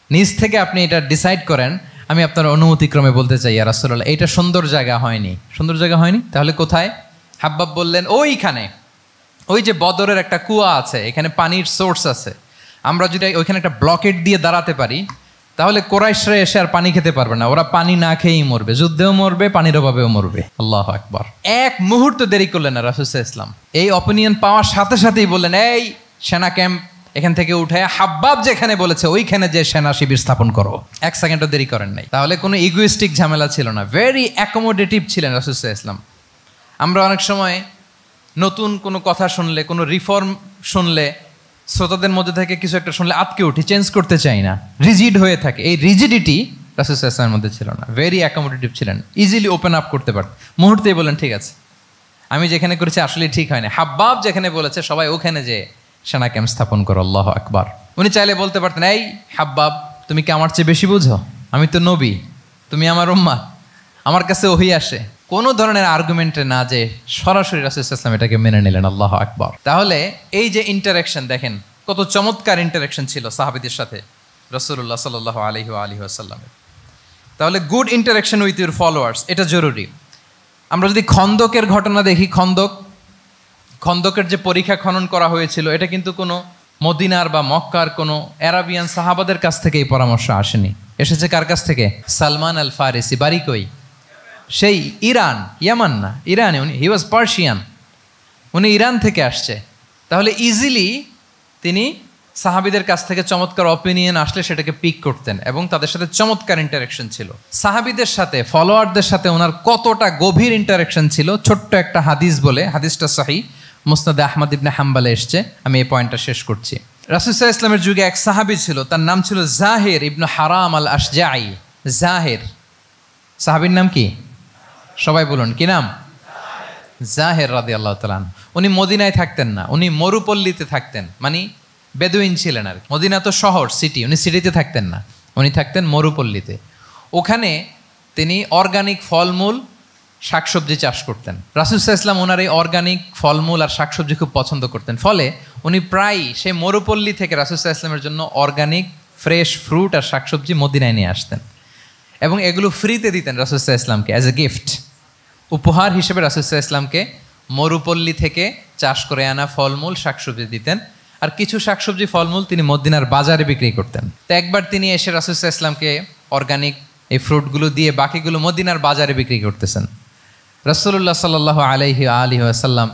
Speaker 1: নিজ থেকে আপনি এটা ডিসাইড করেন, আমি আপনার অনুমতিক্রমে বলতে চাই ইয়া রাসূলুল্লাহ, এইটা সুন্দর জায়গা হয়নি। সুন্দর জায়গা হয়নি? তাহলে কোথায়? হাব্বাব বললেন, ওইখানে, ওই যে বদরের একটা কুয়া আছে, এখানে পানির সোর্স আছে, আমরা যদি ওইখানে একটা ব্লকেট দিয়ে দাঁড়াতে পারি, তাহলে কোরাইশরা এসে আর পানি খেতে পারবে না, ওরা পানি না খেয়েই মরবে, যুদ্ধেও মরবে, পানির অভাবেও মরবে। আল্লাহু আকবার। এক মুহূর্ত দেরি করলেন না রাসূল সাল্লাল্লাহু আলাইহি ওয়াসাল্লাম। এই অপিনিয়ন পাওয়ার সাথে সাথেই বললেন, এই সেনা ক্যাম্প এখান থেকে উঠে হাব্বাব যেখানে বলেছে ওইখানে যে সেনা শিবির স্থাপন করো। এক সেকেন্ডও দেরি করেন নাই। তাহলে কোনো ইগোইস্টিক ঝামেলা ছিল না, ভেরি অ্যাকোমোডেটিভ ছিলেন রাসূল সাল্লাল্লাহু আলাইহি ওয়াসাল্লাম। আমরা অনেক সময় নতুন কোনো কথা শুনলে, কোনো রিফর্ম শুনলে, শ্রোতাদের মধ্যে থেকে কিছু একটা শুনলে আটকে উঠি, চেঞ্জ করতে চাই না, রিজিড হয়ে থাকে। এই রিজিডিটি রাসূল সাল্লাল্লাহু আলাইহি ওয়াসাল্লামের মধ্যে ছিল না, ভেরি অ্যাকোমোডেটিভ ছিলেন, ইজিলি ওপেন আপ করতে পারতেন। মুহূর্তেই বলেন, ঠিক আছে, আমি যেখানে করেছি আসলে ঠিক হয় না, হাব্বাব যেখানে বলেছে সবাই ওখানে যে সেনা ক্যাম্প স্থাপন করো। আল্লাহু আকবার। উনি চাইলে বলতে পারতেন, এই হাব্বাব, তুমি কি আমার চেয়ে বেশি বুঝো? আমি তো নবী, তুমি আমার উম্মাহ, আমার কাছে ওহী আসে। কোনো ধরনের আর্গুমেন্টে না যে সরাসরি রাসূল সাল্লাল্লাহু আলাইহি ওয়াসাল্লাম এটাকে মেনে নিলেন। আল্লাহু আকবার। তাহলে এই যে ইন্টারাকশন, দেখেন কত চমৎকার ইন্টারাকশন ছিল সাহাবীদের সাথে রাসূলুল্লাহ সাল্লাল্লাহু আলাইহি ওয়া আলিহি ওয়াসাল্লামের। তাহলে good interaction with your followers, এটা জরুরি। আমরা যদি খন্দকের ঘটনা দেখি, খন্দকের যে পরীক্ষা খনন করা হয়েছিল, এটা কিন্তু কোনো মদিনার বা মক্কার কোনো আরাবিয়ান সাহাবাদের কাছ থেকে এই পরামর্শ আসেনি। এসেছে কার কাছ থেকে? সালমান আল ফারিসি। বাড়ি কই? সেই ইরান, ইয়ামান না, ইরানে। উনি হি ওয়াজ পার্সিয়ান, উনি ইরান থেকে আসছে। তাহলে ইজিলি তিনি সাহাবিদের কাছ থেকে চমৎকার অপিনিয়ন আসলে সেটাকে পিক করতেন এবং তাদের সাথে চমৎকার ইন্টারাকশন ছিল। সাহাবিদের সাথে, ফলোয়ারদের সাথে ওনার কতটা গভীর ইন্টারাকশন ছিল, ছোট্ট একটা হাদিস বলে, হাদিসটা সহিহ, মুসনাদে আহমদ ইবনে হাম্বালে এসছে। আমি এই পয়েন্টটা শেষ করছি। রাসূল সাল্লাল্লাহু আলাইহি ওয়াসাল্লামের যুগে এক সাহাবী ছিল, তার নাম ছিল জাহির ইবনে হারাম আল আশজাঈ। জাহির সাহাবীর নাম কি? সবাই বলুন, কি নাম? জাহির রাদিয়াল্লাহু তাআলা আনহু। উনি মদিনায় থাকতেন না, উনি মরুপল্লীতে থাকতেন, মানে বেদুইন ছিলেন আর। মদিনা তো শহর, সিটি, উনি সিটিতে থাকতেন না, উনি থাকতেন মরুপল্লীতে। ওখানে তিনি অর্গানিক ফলমূল, শাকসবজি চাষ করতেন। রাসূল সাল্লাল্লাহু আলাইহি ওয়াসাল্লাম ওনার এই অর্গানিক ফলমূল আর শাকসবজি খুব পছন্দ করতেন। ফলে উনি প্রায় সেই মরুপল্লী থেকে রাসূল সাল্লাল্লাহু আলাইহি ওয়াসাল্লামের জন্য অর্গানিক ফ্রেশ ফ্রুট আর শাকসবজি মদিনায় নিয়ে আসতেন এবং এগুলো ফ্রিতে দিতেন রাসূল সাল্লাল্লাহু আলাইহি ওয়াসাল্লামকে অ্যাজ এ গিফট। উপহার হিসেবে রাসূল সাল্লাল্লাহু আলাইহি ওয়াসাল্লামকে মরুপল্লী থেকে চাষ করে আনা ফলমূল, শাকসবজি দিতেন। আর কিছু শাকসবজি, ফলমূল তিনি মদিনার বাজারে বিক্রি করতেন। তো একবার তিনি এসে রাসূল সাল্লাল্লাহু আলাইহি ওয়াসাল্লামকে অর্গানিক এই ফ্রুটগুলো দিয়ে বাকিগুলো মদিনার বাজারে বিক্রি করতেছেন। রাসূলুল্লাহ সাল্লাল্লাহু আলাইহি ওয়াসাল্লাম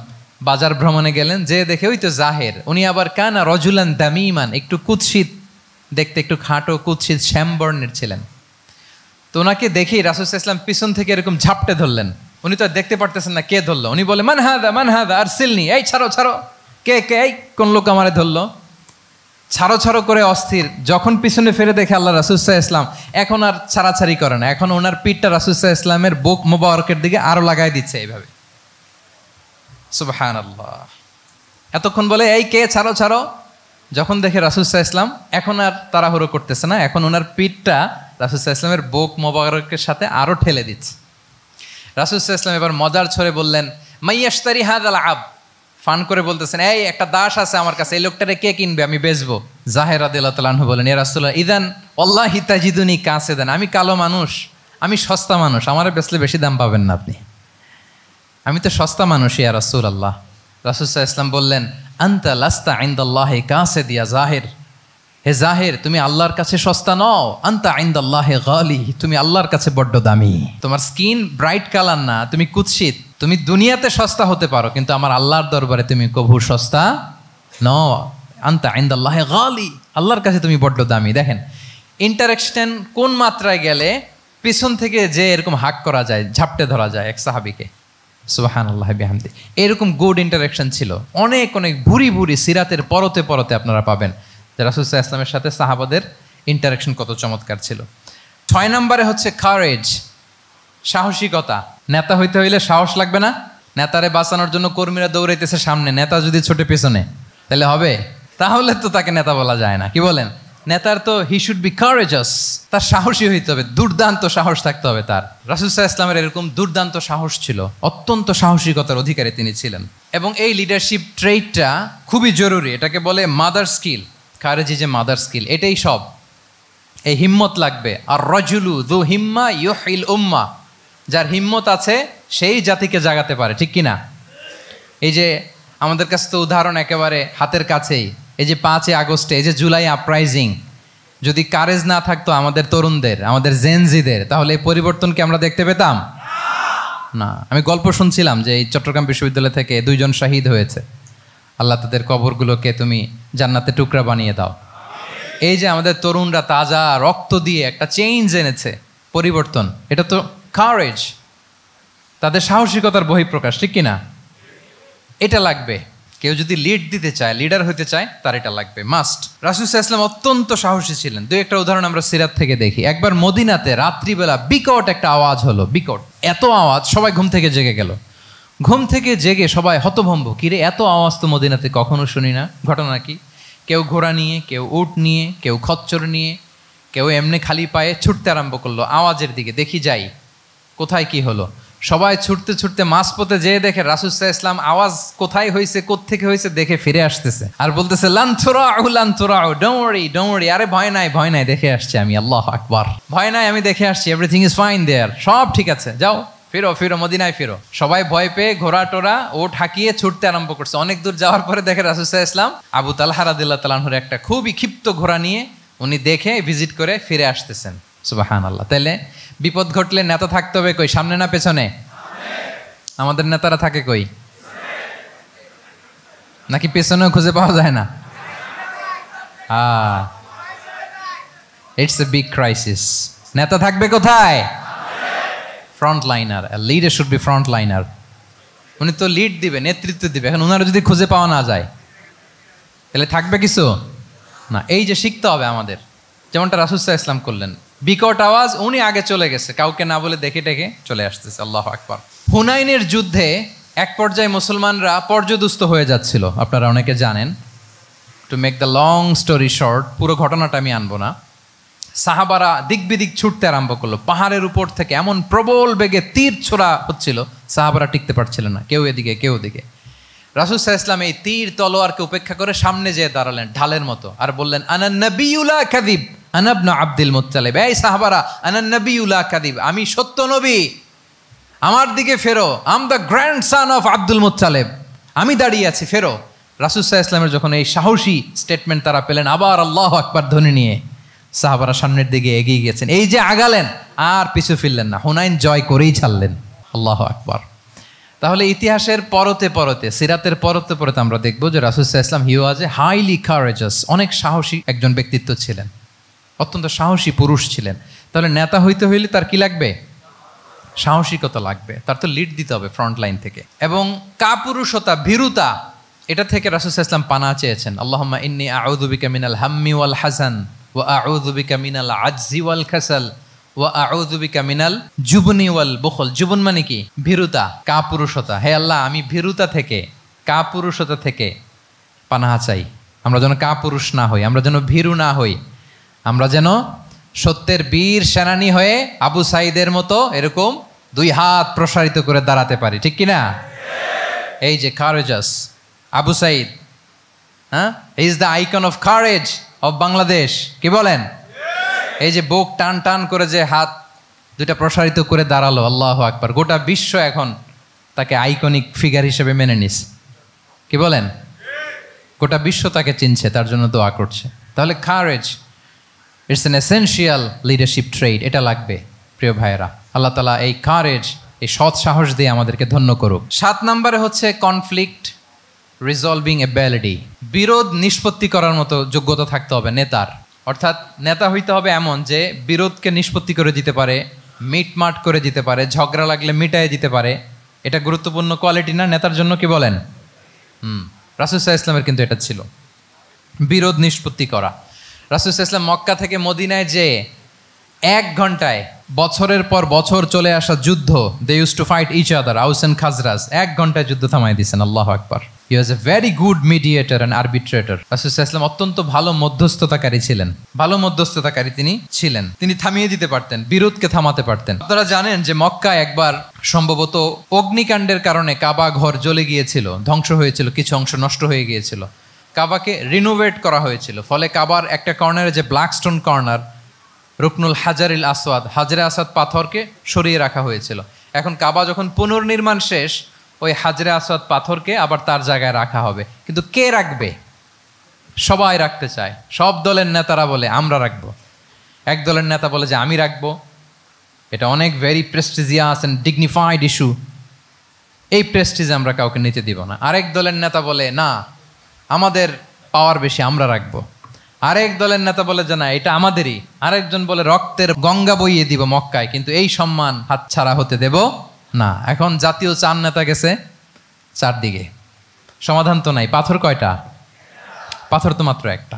Speaker 1: বাজার ভ্রমণে গেলেন, যে দেখে ওই তো জাহের, উনি আবার কানা রজুলান দামিমান, একটু কুৎসিত দেখতে, একটু খাটো কুৎসিত শ্যামবর্ণের ছিলেন। তো ওনাকে দেখেই রাসূল সাল্লাল্লাহু আলাইহি ওয়াসাল্লাম পিছন থেকে এরকম ঝাপটে ধরলেন। উনি তো আর দেখতে পারতেছেন না কে ধরলো। উনি বলে, মান হাদা আরসিলনি, এই ছাড়ো ছাড়ো, কে কে, এই কোন লোক আমারে ধরলো, ছাড়ো ছাড়ো করে অস্থির। যখন পিছনে ফিরে দেখে আল্লাহ রাসূল সাল্লাল্লাহু আলাইহি ওয়াসাল্লাম, এখন আর ছাড়াছাড়ি করে না, এখন ওনার পিঠটা রাসূল সাল্লাল্লাহু আলাইহি ওয়াসাল্লামের বুক মোবারকের দিকে আরো লাগাই দিচ্ছে এইভাবে। সুবহানাল্লাহ। এতক্ষণ বলে, এই কে, ছাড়ো ছাড়ো। যখন দেখে রাসূল সাল্লাল্লাহু আলাইহি ওয়াসাল্লাম এখন আর তাড়াহুড়ো করতেছে না, এখন ওনার পিঠটা রাসূল সাল্লাল্লাহু আলাইহি ওয়াসাল্লামের বুক মোবারকের সাথে আরো ঠেলে দিচ্ছে। রাসূল সাল্লাল্লাহু আলাইহি ওয়াসাল্লাম এবার মজার ছড়ে বললেন, মাইয়াশতারি হাযাল আব, ফান করে বলতেছেন, এই একটা দাস আছে আমার কাছে, এই লোকটারে কে কিনবে, আমি বেচবো। জাহির রাদিয়াল্লাহু তাআলা আনহু বলেন, ইয়া রাসূলুল্লাহ, ইদান ওয়াল্লাহি তাজিদুনি কাসিদান, আমি কালো মানুষ, আমি সস্তা মানুষ, আমারে বেচলে বেশি দাম পাবেন না আপনি, আমি তো সস্তা মানুষ ইয়া রাসূলুল্লাহ। রাসূল সাল্লাল্লাহু আলাইহি ওয়াসাল্লাম বললেন, আনতা লাস্তা ইনদাল্লাহি কাসিদ ইয়া জাহির, হে জাহির, তুমি আল্লাহর কাছে সস্তা নও, আনতা ইনদাল্লাহি গালি, তুমি আল্লাহর কাছে বড্ড দামি। তোমার স্কিন ব্রাইট কালার না, তুমি কুৎসিত, তুমি দুনিয়াতে সস্তা হতে পারো, কিন্তু আমার আল্লাহর দরবারে তুমি কভু সস্তা নও। আনতা ইনদাল্লাহি গালি, আল্লাহর কাছে তুমি বড্ড দামি। দেখেন ইন্টারাকশন কোন মাত্রায় গেলে পিছন থেকে যে এরকম হাক করা যায়, ঝাপটে ধরা যায় এক সাহাবীকে। সুবহানাল্লাহ বিহামদি। এরকম গুড ইন্টারাকশন ছিল অনেক অনেক, ভুরি ভুরি সিরাতের পরতে পরতে আপনারা পাবেন যে রাসূল সাল্লাল্লাহু আলাইহি ওয়াসাল্লামের সাথে সাহাবাদের ইন্টারাকশন কত চমৎকার ছিল। 6 নম্বরে হচ্ছে কারেজ, সাহসিকতা। নেতা হইতে হইলে সাহস লাগবে না? নেতারে বাঁচানোর জন্য কর্মীরা দৌড়াইতেছে সামনে, নেতা যদি ছোটে পেছনে, তাহলে হবে? তাহলে তো তাকে নেতা বলা যায় না, কি বলেন? নেতার তো হি শুড বি কারেজাস, তার সাহসী হইতে হবে, দুর্দান্ত সাহস থাকতে হবে তার। রাসূল সাল্লাল্লাহু আলাইহি ওয়াসাল্লামের এরকম দুর্দান্ত সাহস ছিল, অত্যন্ত সাহসিকতার অধিকারী তিনি ছিলেন। এবং এই লিডারশিপ ট্রেটটা খুবই জরুরি, এটাকে বলে মাদার স্কিল। কারেজি যে মাদার স্কিল, এটাই সব। এই হিম্মত লাগবে। আর রাজুলু যু হিম্মা ইউহিল উম্মাহ, যার হিম্মত আছে সেই জাতিকে জাগাতে পারে, ঠিক কিনা? এই যে আমাদের কাছে তো উদাহরণ একেবারে হাতের কাছেই, এই যে 5 আগস্টে, এই যে জুলাই আপরাইজিং, যদি কারেজ না থাকতো আমাদের তরুণদের, আমাদের জেনজিদের, তাহলে এই পরিবর্তন কি আমরা দেখতে পেতাম? না। আমি গল্প শুনছিলাম যে এই চট্টগ্রাম বিশ্ববিদ্যালয় থেকে 2 জন শহীদ হয়েছে। আল্লাহ তাদের কবরগুলোকে তুমি জান্নাতে টুকরা বানিয়ে দাও। এই যে আমাদের তরুণরা তাজা রক্ত দিয়ে একটা চেঞ্জ এনেছে, পরিবর্তন, এটা তো কারেজ, তাদের সাহসিকতার বহিঃপ্রকাশ, ঠিক কিনা? এটা লাগবে। কেউ যদি লিড দিতে চায়, লিডার হতে চায়, তার এটা লাগবে, মাস্ট। রাসূল সাল্লাল্লাহু আলাইহি ওয়াসাল্লাম অত্যন্ত সাহসী ছিলেন। 2-1টা উদাহরণ আমরা সিরাত থেকে দেখি। একবার মদিনাতে রাত্রিবেলা বিকট একটা আওয়াজ হলো, বিকট এত আওয়াজ, সবাই ঘুম থেকে জেগে গেল। ঘুম থেকে জেগে সবাই হতভম্ব, কিরে এত আওয়াজ তো মদিনাতে কখনো শুনি না। ঘটনা কি? কেউ ঘোড়া নিয়ে, কেউ উট নিয়ে, কেউ খচ্চর নিয়ে, কেউ এমনি খালি পায়ে ছুটতে আরম্ভ করলো আওয়াজের দিকে, দেখি যাই কোথায় কি হলো। সবাই ছুটতে ছুটতে মাঝপথে যেয়ে দেখে রাসূল সাল্লাল্লাহু আলাইহি ওয়াসাল্লাম আওয়াজ কোথায় হয়েছে, কোত্থেকে হয়েছে দেখে ফিরে আসতেছে, আর বলতেছে লান তুরাউ, ডোন্ট ওয়ারি, আরে ভয় নাই, দেখে আসছি আমি, আল্লাহু আকবার, ভয় নাই, আমি দেখে আসছি, এভরিথিং ইজ ফাইন দেয়ার, সব ঠিক আছে, যাও ফিরো মদিনায় ফিরো। সবাই ভয় পেয়ে ঘোড়া টোরা ওট হাঁকিয়ে ছুটতে আরম্ভ করছে। অনেক দূর যাওয়ার পরে দেখে রাসূল সাল্লাল্লাহু আলাইহি ওয়াসাল্লাম আবু তালহা রাদিয়াল্লাহু তাআলা আনহুর একটা খুবই ক্ষিপ্ত ঘোড়া নিয়ে উনি দেখে ভিজিট করে ফিরে আসতেছেন। সুবহানাল্লাহ। তাইলে বিপদ ঘটলে নেতা থাকতে হবে কই, সামনে না পেছনে? আমাদের নেতারা থাকে কই? নাকি পেছনেও খুঁজে পাওয়া যায় না? It's a big crisis. নেতা থাকবে কোথায়? Front liner. Leader should be front liner. উনি তো লিড দিবে, নেতৃত্ব দিবে। এখন ওনারা যদি খুঁজে পাওয়া না যায় তাহলে থাকবে কিছু না। এই যে শিখতে হবে আমাদের, যেমনটা রাসূল সাল্লাল্লাহু আলাইহি ওয়াসাল্লাম করলেন, বিকট আওয়াজ, উনি আগে চলে গেছে, কাউকে না বলে দেখে টেকে চলে আসতেছে। আল্লাহু আকবার। হুনাইনের যুদ্ধে এক পর্যায়ে মুসলমানরা পর্যদুস্ত হয়ে যাচ্ছিল, আপনারা অনেকে জানেন। To make the long story short, পুরো ঘটনাটা আমি আনবো না। সাহাবারা দিক বিদিক ছুটতে আরম্ভ করলো, পাহাড়ের উপর থেকে এমন প্রবল বেগে তীর ছোড়া হচ্ছিল, সাহাবারা টিকতে পারছিলেন না, কেউ এদিকে কেউ ওদিকে। রাসূল সাল্লাল্লাহু আলাইহি ওয়াসাল্লাম এই তীর তলোয়ারকে উপেক্ষা করে সামনে যেয়ে দাঁড়ালেন ঢালের মতো, আর বললেন আনা নবিয়্যু লা কাযিব আনা ইবনু আব্দুল মুত্তালিব। এই সাহাবারা, আনা নবিয়্যু লা কাযিব, আমি সত্য নবী, আমার দিকে ফেরো, I'm the grandson of Abdul Muttalib, আমি দাঁড়িয়ে আছি, ফেরো। রাসূল সাল্লাল্লাহু আলাইহি ওয়াসাল্লামের যখন এই সাহসী স্টেটমেন্ট তারা পেলেন, আবার আল্লাহু আকবার ধ্বনি নিয়ে সাহাবারা সামনের দিকে এগিয়ে গেছেন। এই যে আগালেন, আর পিছু ফিরলেন না, হুনাইন জয় করেই ছাড়লেন। আল্লাহু আকবার। তাহলে ইতিহাসের পরতে পরতে, সিরাতের পরতে পরতে আমরা দেখবো যে রাসূল সাল্লাল্লাহু আলাইহি ওয়াসাল্লাম হি ওয়াজ এ হাইলি কারেজাস, অনেক সাহসী একজন ব্যক্তিত্ব ছিলেন, অত্যন্ত সাহসী পুরুষ ছিলেন। তাহলে নেতা হইতে হইলে তার কি লাগবে? সাহসিকতা লাগবে, তার তো লিড দিতে হবে ফ্রন্ট লাইন থেকে। এবং কাপুরুষতা, ভীরুতা, এটা থেকে রাসূল সাল্লাল্লাহু আলাইহি ওয়াসাল্লাম পানা চেয়েছেন। আল্লাহুম্মা ইন্নী আউযু বিকা মিনাল হাম্মি ওয়াল হাযান ওয়া আউযু বিকা মিনাল আজজি ওয়াল কাসাল ওয়া আউযু বিকা মিনাল জুবনি ওয়াল বুখল। জুবন মানে কি? ভীরুতা, কাপুরুষতা। হে আল্লাহ, আমি ভীরুতা থেকে, কাপুরুষতা থেকে পানাহা চাই। আমরা যেন কাপুরুষ না হই, আমরা যেন ভীরু না হই, আমরা যেন সত্যের বীর সেনানী হয়ে আবু সাঈদের মতো এরকম 2 হাত প্রসারিত করে দাঁড়াতে পারি, ঠিক কিনা? এই যে কারেজাস আবু সাঈদ, হ্যাঁ, is the icon of courage of Bangladesh, কি বলেন? এই যে বুক টান টান করে যে হাত 2টা প্রসারিত করে দাঁড়ালো, আল্লাহু আকবার। গোটা বিশ্ব এখন তাকে আইকনিক ফিগার হিসেবে মেনে নিস, কি বলেন? গোটা বিশ্ব তাকে চিনছে, তার জন্য দোয়া করছে। তাহলে courage, it's an essential leadership trade, এটা লাগবে প্রিয় ভাইয়েরা। আল্লাহ তাআলা এই কারেজ, এই সৎ সাহস দিয়ে আমাদেরকে ধন্য করুক। 7 নম্বরে হচ্ছে কনফ্লিক্ট রিজলভিং এবিলিটি, বিরোধ নিষ্পত্তি করার মতো যোগ্যতা থাকতে হবে নেতার। অর্থাৎ নেতা হইতে হবে এমন যে বিরোধকে নিষ্পত্তি করে দিতে পারে, মিটমাট করে দিতে পারে, ঝগড়া লাগলে মিটায়ে দিতে পারে। এটা গুরুত্বপূর্ণ কোয়ালিটি না নেতার জন্য, কি বলেন? রাসূল সাল্লাল্লাহু আলাইহি ওয়াসাল্লামের কিন্তু এটা ছিল, বিরোধ নিষ্পত্তি করা। রাসূল সাল্লাল্লাহু আলাইহি ওয়াসাল্লাম মক্কা থেকে মদিনায় যে 1 ঘন্টায় বছরের পর বছর চলে আসা যুদ্ধ, they use to fight each other, Aws and Khazraj, 1 ঘন্টায় যুদ্ধ থামাই দিয়েছেন। আল্লাহু আকবার। He was a very good mediator and arbitrator. রাসূল সাল্লাল্লাহু আলাইহি ওয়াসাল্লাম অত্যন্ত ভালো মধ্যস্থতাকারী ছিলেন, ভালো মধ্যস্থতাকারী তিনি ছিলেন। তিনি থামিয়ে দিতে পারতেন, বিরোধকে থামাতে পারতেন। আপনারা জানেন যে মক্কায় একবার সম্ভবত অগ্নিকাণ্ডের কারণে কাবা ঘর জ্বলে গিয়েছিল, ধ্বংস হয়েছিল, কিছু অংশ নষ্ট হয়ে গিয়েছিল। কাবাকে রিনোভেট করা হয়েছিল, ফলে কাবার একটা কর্নারে যে ব্ল্যাক স্টোন কর্নার, রুকনুল হাজারিল আসওয়াদ, হাজরে আসওয়াদ পাথরকে সরিয়ে রাখা হয়েছিল। এখন কাবা যখন পুনর্নির্মাণ শেষ, ওই হাজরে আসওয়াদ পাথরকে আবার তার জায়গায় রাখা হবে। কিন্তু কে রাখবে? সবাই রাখতে চায়, সব দলের নেতারা বলে আমরা রাখবো। এক দলের নেতা বলে যে আমি রাখবো, এটা অনেক very prestigious and dignified issue, এই প্রেস্টিজ আমরা কাউকে নিতে দিব না। আরেক দলের নেতা বলে না, আমাদের পাওয়ার বেশি, আমরা রাখবো। আরেক দলের নেতা বলে যে না, এটা আমাদেরই। আরেকজন বলে রক্তের গঙ্গা বইয়ে দিব মক্কায়, কিন্তু এই সম্মান হাতছাড়া হতে দেব না। এখন জাতীয় চার নেতা গেছে চারদিকে, সমাধান তো নাই। পাথর কয়টা? পাথর তো মাত্র একটা।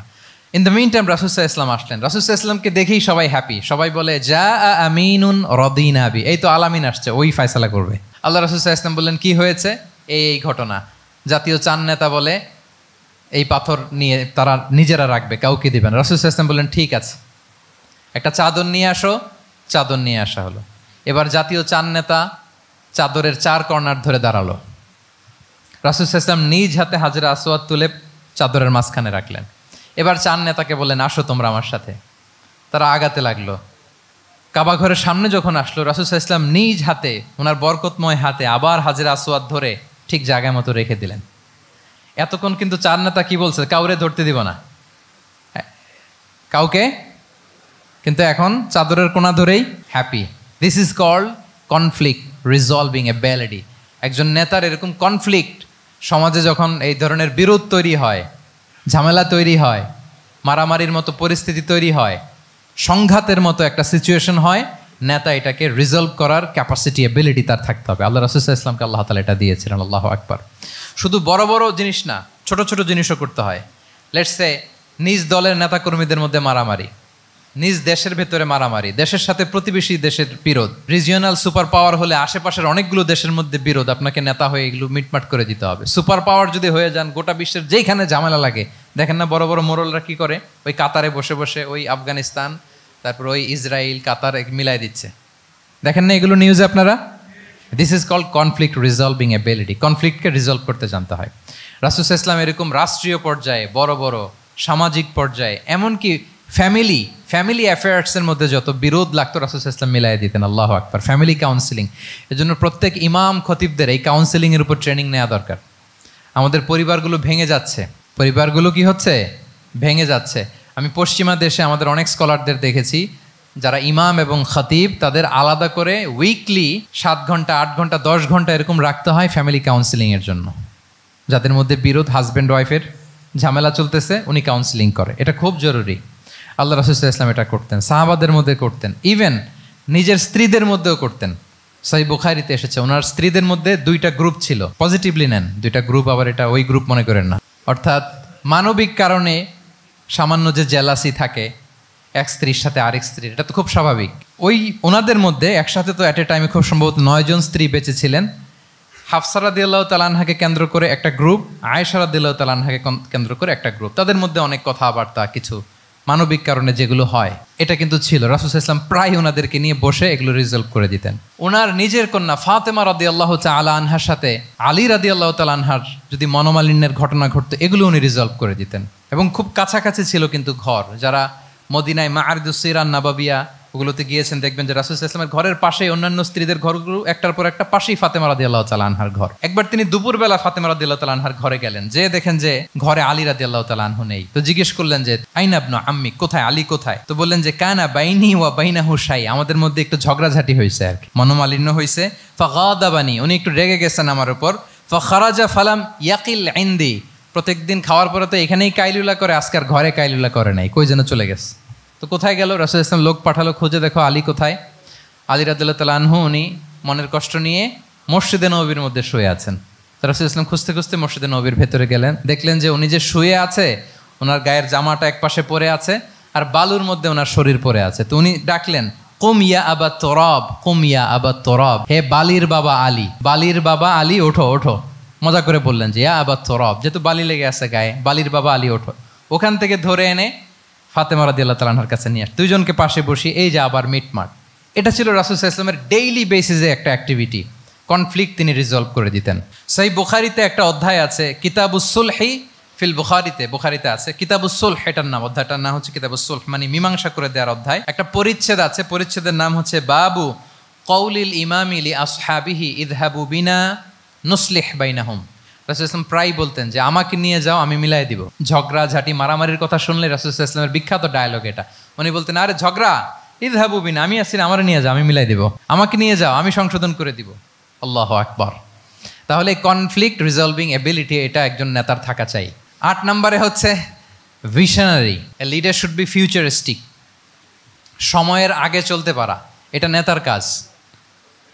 Speaker 1: ইন দ্য মিন টাইম রাসূল সাল্লাল্লাহু আলাইহি ওয়াসাল্লাম আসলেন। রাসূল সাল্লাল্লাহু আলাইহি ওয়াসাল্লামকে দেখেই সবাই হ্যাপি, সবাই বলে যা আমিনুন রদিনা বি, এই তো আলামিন আসছে, ওই ফয়সালা করবে। আল্লাহ রাসূল সাল্লাল্লাহু আলাইহি ওয়াসাল্লাম বললেন কি হয়েছে? এই ঘটনা। জাতীয় চার নেতা বলে এই পাথর নিয়ে তারা নিজেরা রাখবে, কাউকে দিবেন। রাসূল সাল্লাল্লাহু আলাইহি ওয়াসাল্লাম বললেন ঠিক আছে, একটা চাদর নিয়ে আসো। চাদর নিয়ে আসা হলো। এবার জাতীয় চার নেতা চাদরের চার কর্নার ধরে দাঁড়ালো। রাসূল সাল্লাল্লাহু আলাইহি ওয়াসাল্লাম নিজ হাতে হাজরে আসওয়াদ তুলে চাদরের মাঝখানে রাখলেন। এবার চার নেতাকে বললেন আসো তোমরা আমার সাথে। তারা আগাতে লাগলো। কাবা ঘরের সামনে যখন আসলো, রাসূল সাল্লাল্লাহু আলাইহি ওয়াসাল্লাম নিজ হাতে, ওনার বরকতময় হাতে আবার হাজরে আসওয়াদ ধরে ঠিক জায়গায় মতো রেখে দিলেন। এতক্ষণ কিন্তু চার নেতা কি বলছে? কাউরে ধরতে দিব না, কাউকে। কিন্তু এখন চাদরের কোনা ধরেই happy. This is called conflict resolving ability. একজন নেতার এরকম কনফ্লিক্ট, সমাজে যখন এই ধরনের বিরোধ তৈরি হয়, ঝামেলা তৈরি হয়, মারামারির মতো পরিস্থিতি তৈরি হয়, সংঘাতের মতো একটা সিচুয়েশন হয়, নেতা এটাকে রিজলভ করার ক্যাপাসিটি, এবিলিটি তার থাকতে হবে। আল্লাহ রাসূল সাল্লাল্লাহু আলাইহি ওয়াসাল্লামকে আল্লাহ তাআলা এটা দিয়েছিলেন। আল্লাহু আকবার। শুধু বড় বড় জিনিস না, ছোট ছোট জিনিসও করতে হয়। লেটস সে নিজ দলের নেতাকর্মীদের মধ্যে মারামারি, নিজ দেশের ভেতরে মারামারি, দেশের সাথে প্রতিবেশী দেশের বিরোধ, রিজিওনাল সুপার পাওয়ার হলে আশেপাশের অনেকগুলো দেশের মধ্যে বিরোধ, আপনাকে নেতা হয়ে এগুলো মিটমাট করে দিতে হবে। সুপার পাওয়ার যদি হয়ে যান, গোটা বিশ্বের যেখানে ঝামেলা লাগে, দেখেন না বড় বড় মোড়লরা কি করে? ওই কাতারে বসে বসে ওই আফগানিস্তান, তারপর ওই ইসরায়েল, কাতার মিলাই দিচ্ছে, দেখেন না এগুলো নিউজে আপনারা? This is called conflict resolving ability. কনফ্লিক্টকে রিজলভ করতে জানতে হয়। রাসূল সাল্লাল্লাহু আলাইহি ওয়াসাল্লাম এরকম রাষ্ট্রীয় পর্যায়ে, বড় বড় সামাজিক পর্যায়ে, এমনকি ফ্যামিলি অ্যাফেয়ার্সের মধ্যে যত বিরোধ লাগতো রাসূল সাল্লাল্লাহু আলাইহি ওয়াসাল্লাম মিলাই দিতেন। আল্লাহু আকবার। ফ্যামিলি কাউন্সিলিং, এজন্য প্রত্যেক ইমাম খতিবদের এই কাউন্সিলিংয়ের উপর ট্রেনিং নেওয়া দরকার। আমাদের পরিবারগুলো ভেঙে যাচ্ছে, পরিবারগুলো কি হচ্ছে? ভেঙে যাচ্ছে। আমি পশ্চিমা দেশে আমাদের অনেক স্কলারদের দেখেছি যারা ইমাম এবং খতিব, তাদের আলাদা করে উইকলি 7 ঘন্টা 8 ঘন্টা 10 ঘন্টা এরকম রাখতে হয় ফ্যামিলি কাউন্সিলিংয়ের জন্য। যাদের মধ্যে বিরোধ, হাজব্যান্ড ওয়াইফের ঝামেলা চলতেছে, উনি কাউন্সিলিং করে, এটা খুব জরুরি। আল্লাহ রাসূল সাল্লাল্লাহু আলাইহি ওয়াসাল্লাম এটা করতেন, সাহাবাদের মধ্যে করতেন, ইভেন নিজের স্ত্রীদের মধ্যেও করতেন। সহিহ বুখারীতে এসেছে ওনার স্ত্রীদের মধ্যে 2টা গ্রুপ ছিল। পজিটিভলি নেন, 2টা গ্রুপ, আবার এটা ওই গ্রুপ মনে করেন না। অর্থাৎ মানবিক কারণে সামান্য যে জেলাসি থাকে এক স্ত্রীর সাথে আরেক স্ত্রীর, এটা তো খুব স্বাভাবিক। ওই ওনাদের মধ্যে একসাথে তো অ্যাট এ টাইমে খুব সম্ভবত 9 জন স্ত্রী বেঁচে ছিলেন। হাফসা রাদিয়াল্লাহু তাআলা আনহাকে কেন্দ্র করে একটা গ্রুপ, আয়েশা রাদিয়াল্লাহু তাআলা আনহাকে কেন্দ্র করে একটা গ্রুপ। তাদের মধ্যে অনেক কথাবার্তা, কিছু মানবিক কারণে যেগুলো হয়, এটা কিন্তু ছিল। রাসূল সাল্লাল্লাহু আলাইহি ওয়াসাল্লাম প্রায় ওনাদেরকে নিয়ে বসে এগুলো রিজলভ করে দিতেন। ওনার নিজের কন্যা ফাতেমা রাদিয়াল্লাহু তাআলা আনহার সাথে আলী রাদিয়াল্লাহু তাআলা আনহার যদি মনোমালিন্যের ঘটনা ঘটতো, এগুলো উনি রিজলভ করে দিতেন। এবং খুব কাছাকাছি ছিল কিন্তু ঘর। যারা মদিনায় মাআরিদুস সিরান নাবাবিয়া ওগুলোতে গিয়েছেন, দেখবেন যে রাসূল সাল্লাল্লাহু আলাইহি ওয়াসাল্লামের ঘরের পাশে অন্যান্য স্ত্রীদের ঘরগুলো একটার পর একটা, পাশেই ফাতেমা রাদিয়াল্লাহু তাআলা আনহার ঘর। একবার তিনি দুপুরবেলা ফাতেমা রাদিয়াল্লাহু তাআলা আনহার ঘরে গেলেন, যে দেখেন যে ঘরে আলী রাদিয়াল্লাহু তাআলা আনহু নেই। তো জিজ্ঞেস করলেন যে আইনা ইবনু আম্মি, কোথায় আলী, কোথায়? তো বললেন যে কানা বাইনি ওয়া বাইনাহু শাই, আমাদের মধ্যে একটু ঝগড়াঝাটি হয়েছে আর কি, মনোমালিন্য হয়েছে। ফাগাদাবানি, উনি একটু রেগে গেছেন আমার উপর। ফাখারাজা ফালাম ইয়াকিল ইনদি, প্রত্যেকদিন খাওয়ার পরে তো এখানেই কাইলুলা করে, আজকার ঘরে কাইলুলা করে নাই, কই যেন চলে গেছে। তো কোথায় গেল? রাসূল সাল্লাল্লাহু আলাইহি ওয়াসাল্লাম লোক পাঠালো, খুঁজে দেখো আলী কোথায়। আলী রাদিয়াল্লাহু তাআলা আনহু উনি মনের কষ্ট নিয়ে মসজিদে নববীর মধ্যে শুয়ে আছেন। রাসূল সাল্লাল্লাহু আলাইহি ওয়াসাল্লাম খুঁজতে খুঁজতে মসজিদে নববীর ভেতরে গেলেন, দেখলেন যে উনি যে শুয়ে আছে, ওনার গায়ের জামাটা এক পাশে পড়ে আছে আর বালুর মধ্যে ওনার শরীর পড়ে আছে। তো উনি ডাকলেন কুম ইয়া আবা তুরাব, কুম ইয়া আবা তুরাব, হে বালির বাবা আলী, বালির বাবা আলী, ওঠো ওঠো। মজা করে বললেন যে ইয়া আবা তরব, যেহেতু বালি লেগে আছে গায়ে, বালির বাবা আলী ওঠো। ওখান থেকে ধরে এনে ফাতেমা রাদিয়াল্লাহু তাআলা আনহার কাছে নিয়ে দুইজনকে পাশে বসিয়ে এই যে আবার মিটমাট। এটা ছিল রাসূল সাল্লাল্লাহু আলাইহি ওয়াসাল্লামের ডেইলি বেসিসে একটা অ্যাক্টিভিটি। কনফ্লিক্ট তিনি রিজলভ করে দিতেন। সহিহ বুখারীতে একটা অধ্যায় আছে কিতাবুস সুলহি ফিল বুখারীতে আছে কিতাবুস সুলহ, এটার নাম, অধ্যায়টার নাম হচ্ছে কিতাবুস সুলহ, মানে মীমাংসা করে দেওয়ার অধ্যায়। একটা পরিচ্ছেদ আছে, পরিচ্ছেদের নাম হচ্ছে বাবু কওলিল ইমামি লি আসহাবিহি ইযহাবু বিনা নুসলিহ বাইনাহুম। রাসূল সাল্লাল্লাহু আলাইহি ওয়াসাল্লাম প্রায় বলতেন যে আমাকে নিয়ে যাও, আমি মিলাই দিব। ঝগড়া ঝাঁটি মারামারির কথা শুনলে রাসূল সাল্লাল্লাহু আলাইহি ওয়াসাল্লামের বিখ্যাত ডায়লগ এটা। উনি বলতেন আরে ঝগড়া, ইযহাবু বিনা, আমি আছি না, আমার নিয়ে যাও, আমি মিলাই দিব। আমাকে নিয়ে যাও, আমি সংশোধন করে দিব। আল্লাহু আকবার। তাহলে কনফ্লিক্ট রিজলভিং এবিলিটি এটা একজন নেতার থাকা চাই। 8 নম্বরে হচ্ছে visionary. A leader should be futuristic. সময়ের আগে চলতে পারা, এটা নেতার কাজ।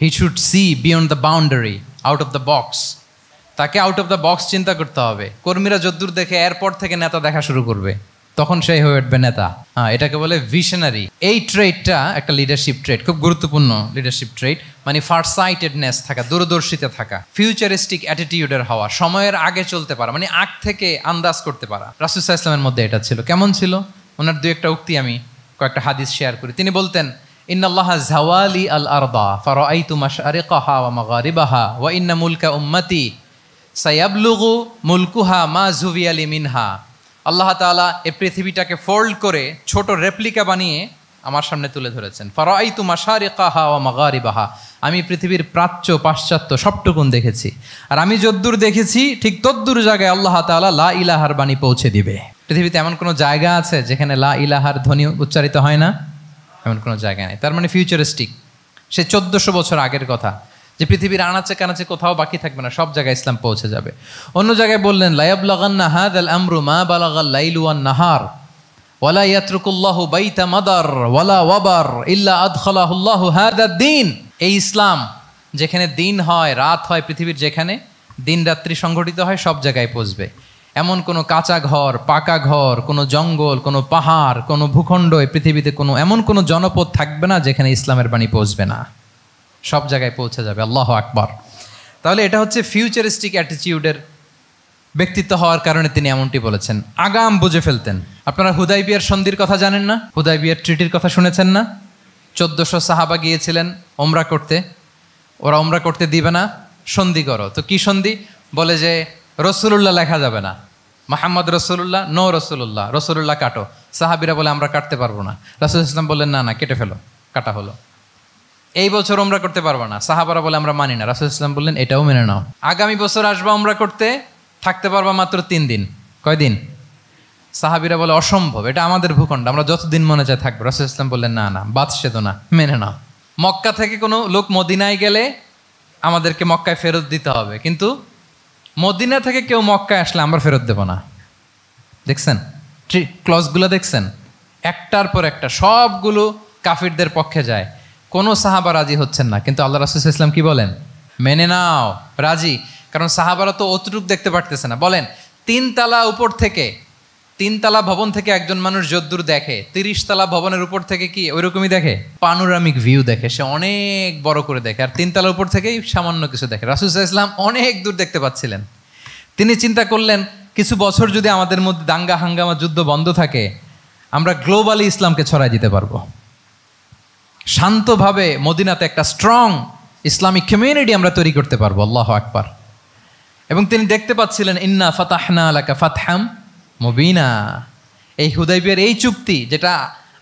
Speaker 1: He should see beyond the boundary, out of the box. তাকে আউট অফ দ্য বক্স চিন্তা করতে হবে। কর্মীরা যদ্দূর দেখে এরপর থেকে নেতা দেখা শুরু করবে, তখন সেই হয়ে উঠবে নেতা। এটাকে বলে ভিশনারি। এই ট্রেটটা একটা লিডারশিপ ট্রেট, খুব গুরুত্বপূর্ণ লিডারশিপ ট্রেট, মানে ফারসাইটেডনেস থাকা, দূরদর্শিতা থাকা, ফিউচারিস্টিক অ্যাটিটিউডের হওয়া, সময়ের আগে চলতে পারা, মানে আগ থেকে আন্দাজ করতে পারা। রাসূল সাল্লাল্লাহু আলাইহি ওয়াসাল্লামের মধ্যে এটা ছিল। কেমন ছিল? ওনার দুই একটা উক্তি আমি কয়েকটা হাদিস শেয়ার করি। তিনি বলতেন ইন্নাল্লাহা যাওয়ালি আল আরদা ফারাআইতু মাশআরিকাহা ওয়া মাগারিবাহা ওয়া ইন্না মুলকা উম্মতি সায়াবলুগু মুলকুহা মা যুবিয়ালি মিনহা। আল্লাহ তাআলা এই পৃথিবীটাকে ফোল্ড করে ছোট রেপ্লিকা বানিয়ে আমার সামনে তুলে ধরেছেন। ফারাআইতু মাশারিকাহা ওয়া মাগারিবাহা, আমি পৃথিবীর প্রাচ্য পাশ্চাত্য সবটুকুন দেখেছি। আর আমি যদ্দূর দেখেছি ঠিক তদ্দূর জায়গায় আল্লাহ তাআলা লা ইলাহার বাণী পৌঁছে দিবে। পৃথিবীতে এমন কোনো জায়গা আছে যেখানে লা ইলাহার ধ্বনি উচ্চারিত হয় না? এমন কোনো জায়গা নেই। তার মানে ফিউচারিস্টিক। সে 1400 বছর আগের কথা, যে পৃথিবীর আনাচে কানাচে কোথাও বাকি থাকবে না, সব জায়গায় ইসলাম পৌঁছে যাবে। অন্য জায়গায় বললেন লায়াবলাগান্না হাযাল আমরু মা বালাগাল লাইলু ওয়ান নাহার ওয়ালা ইয়াতরুকুল্লাহু বাইতা মাদার ওয়ালা ওয়াবার ইল্লা আদখালাহুল্লাহু হাযাদ দ্বীন। এই ইসলাম যেখানে দিন হয়, রাত হয়, পৃথিবীর যেখানে দিন রাত্রি সংঘটিত হয়, সব জায়গায় পৌঁছবে। এমন কোনো কাঁচা ঘর, পাকা ঘর, কোনো জঙ্গল, কোনো পাহাড়, কোনো ভূখণ্ড, এই পৃথিবীতে কোনো এমন কোনো জনপদ থাকবে না যেখানে ইসলামের বাণী পৌঁছবে না। সব জায়গায় পৌঁছে যাবে। আল্লাহু আকবার। তাহলে এটা হচ্ছে ফিউচারিস্টিক অ্যাটিটিউডের ব্যক্তিত্ব হওয়ার কারণে তিনি এমনটি বলেছেন। আগাম বুঝে ফেলতেন। আপনারা হুদাইবিয়ার সন্ধির কথা জানেন না? হুদাইবিয়ার ট্রিটির কথা শুনেছেন না? 1400 সাহাবা গিয়েছিলেন ওমরা করতে, ওরা ওমরা করতে দিবে না, সন্ধি করো। তো কি সন্ধি? বলে যে রসুলুল্লাহ লেখা যাবে না, মুহাম্মদ রসুলুল্লাহ, নো রসুলুল্লাহ, রসুলুল্লাহ কাটো। সাহাবিরা বলে আমরা কাটতে পারবো না। রাসূল ইসলাম বললেন না না, কেটে ফেলো। কাটা হলো। এই বছর ওমরা করতে পারবো না, সাহাবারা বলে আমরা মানি না। রাসূল ইসলাম বললেন এটাও মেনে নাও। আগামী বছর আসবা ওমরা করতে, থাকতে পারবা মাত্র 3 দিন। কয়দিন? সাহাবিরা বলে অসম্ভব, এটা আমাদের ভূখণ্ড, আমরা যতদিন মনে চায় থাকবো। রাসূল ইসলাম বললেন না না, বাদশেদ না, মেনে নাও। মক্কা থেকে কোনো লোক মদিনায় গেলে আমাদেরকে মক্কায় ফেরত দিতে হবে, কিন্তু মদিনা থেকে কেউ মক্কায় আসলে আমরা ফেরত দেব না। দেখছেন ক্লজগুলো? দেখছেন একটার পর একটা, সবগুলো কাফিরদের পক্ষে যায়। কোনো সাহাবা রাজি হচ্ছেন না, কিন্তু আল্লাহ রাসূল সাল্লাল্লাহু আলাইহি ওয়াসাল্লাম কি বলেন? মেনে নাও, রাজি। কারণ সাহাবারা তো অতটুক দেখতে পারতেছে না। বলেন 3 তালা উপর থেকে, 3 তালা ভবন থেকে একজন মানুষ যদ্দূর দেখে, 30 তালা ভবনের উপর থেকে কি ওইরকমই দেখে? পানোরামিক ভিউ দেখে, সে অনেক বড় করে দেখে। আর 3 তালা উপর থেকেই সামান্য কিছু দেখে। রাসূল সাল্লাল্লাহু আলাইহি ওয়াসাল্লাম অনেক দূর দেখতে পাচ্ছিলেন। তিনি চিন্তা করলেন কিছু বছর যদি আমাদের মধ্যে দাঙ্গা হাঙ্গামা যুদ্ধ বন্ধ থাকে, আমরা গ্লোবালি ইসলামকে ছড়াই দিতে পারবো। শান্তভাবে মদিনাতে একটা স্ট্রং ইসলামিক কমিউনিটি আমরা তৈরি করতে পারবো। আল্লাহু আকবার। এবং তিনি দেখতে পাচ্ছিলেন ইন্না ফাতাহনা লাকা ফাতহাম মুবিনা। এই হুদাইবিয়ার এই চুক্তি, যেটা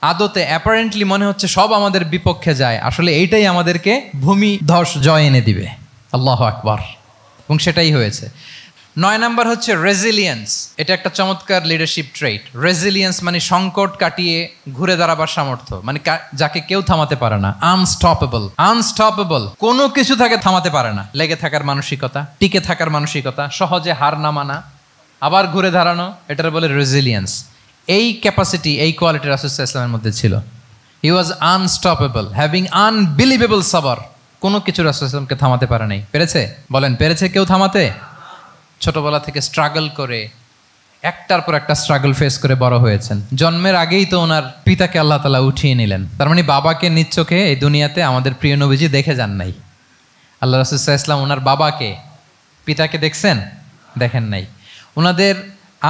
Speaker 1: আদতে অ্যাপারেন্টলি মনে হচ্ছে সব আমাদের বিপক্ষে যায়, আসলে এইটাই আমাদেরকে ভূমি ধস জয় এনে দিবে। আল্লাহু আকবার। এবং সেটাই হয়েছে। 9 নাম্বার হচ্ছে রেজিলিয়েন্স। এটা একটা চমৎকার লিডারশিপ ট্রেট। রেজিলিয়েন্স মানে সংকট কাটিয়ে ঘুরে দাঁড়াবার সামর্থ্য, মানে যাকে কেউ থামাতে পারে না। আনস্টপেবল, আনস্টপেবল, কোনো কিছু তাকে থামাতে পারে না। লেগে থাকার মানসিকতা, টিকে থাকার মানসিকতা, সহজে হার না মানা, আবার ঘুরে দাঁড়ানো, এটার বলে রেজিলিয়েন্স। এই ক্যাপাসিটি, এই কোয়ালিটি রাসূল সাল্লাল্লাহু আলাইহি ওয়াসাল্লামের মধ্যে ছিল। হি ওয়াজ আনস্টপেবল, হ্যাভিং আনবিলিভেবল সাবর। কোনো কিছু রাসূল সাল্লাল্লাহু আলাইহি ওয়াসাল্লামকে থামাতে পারে নাই। পেরেছে? বলেন পেরেছে কেউ থামাতে? ছোটবেলা থেকে স্ট্রাগল করে একটার পর একটা স্ট্রাগল ফেস করে বড় হয়েছেন। জন্মের আগেই তো ওনার পিতাকে আল্লাহ তাআলা উঠিয়ে নিলেন। তার মানে বাবাকে নিজ চোখে এই দুনিয়াতে আমাদের প্রিয় নবীজি দেখে যান নাই। আল্লাহ রাসূল সাল্লাল্লাহু আলাইহি ওয়াসাল্লাম ওনার বাবাকে
Speaker 3: পিতাকে দেখছেন? দেখেন নাই। ওনাদের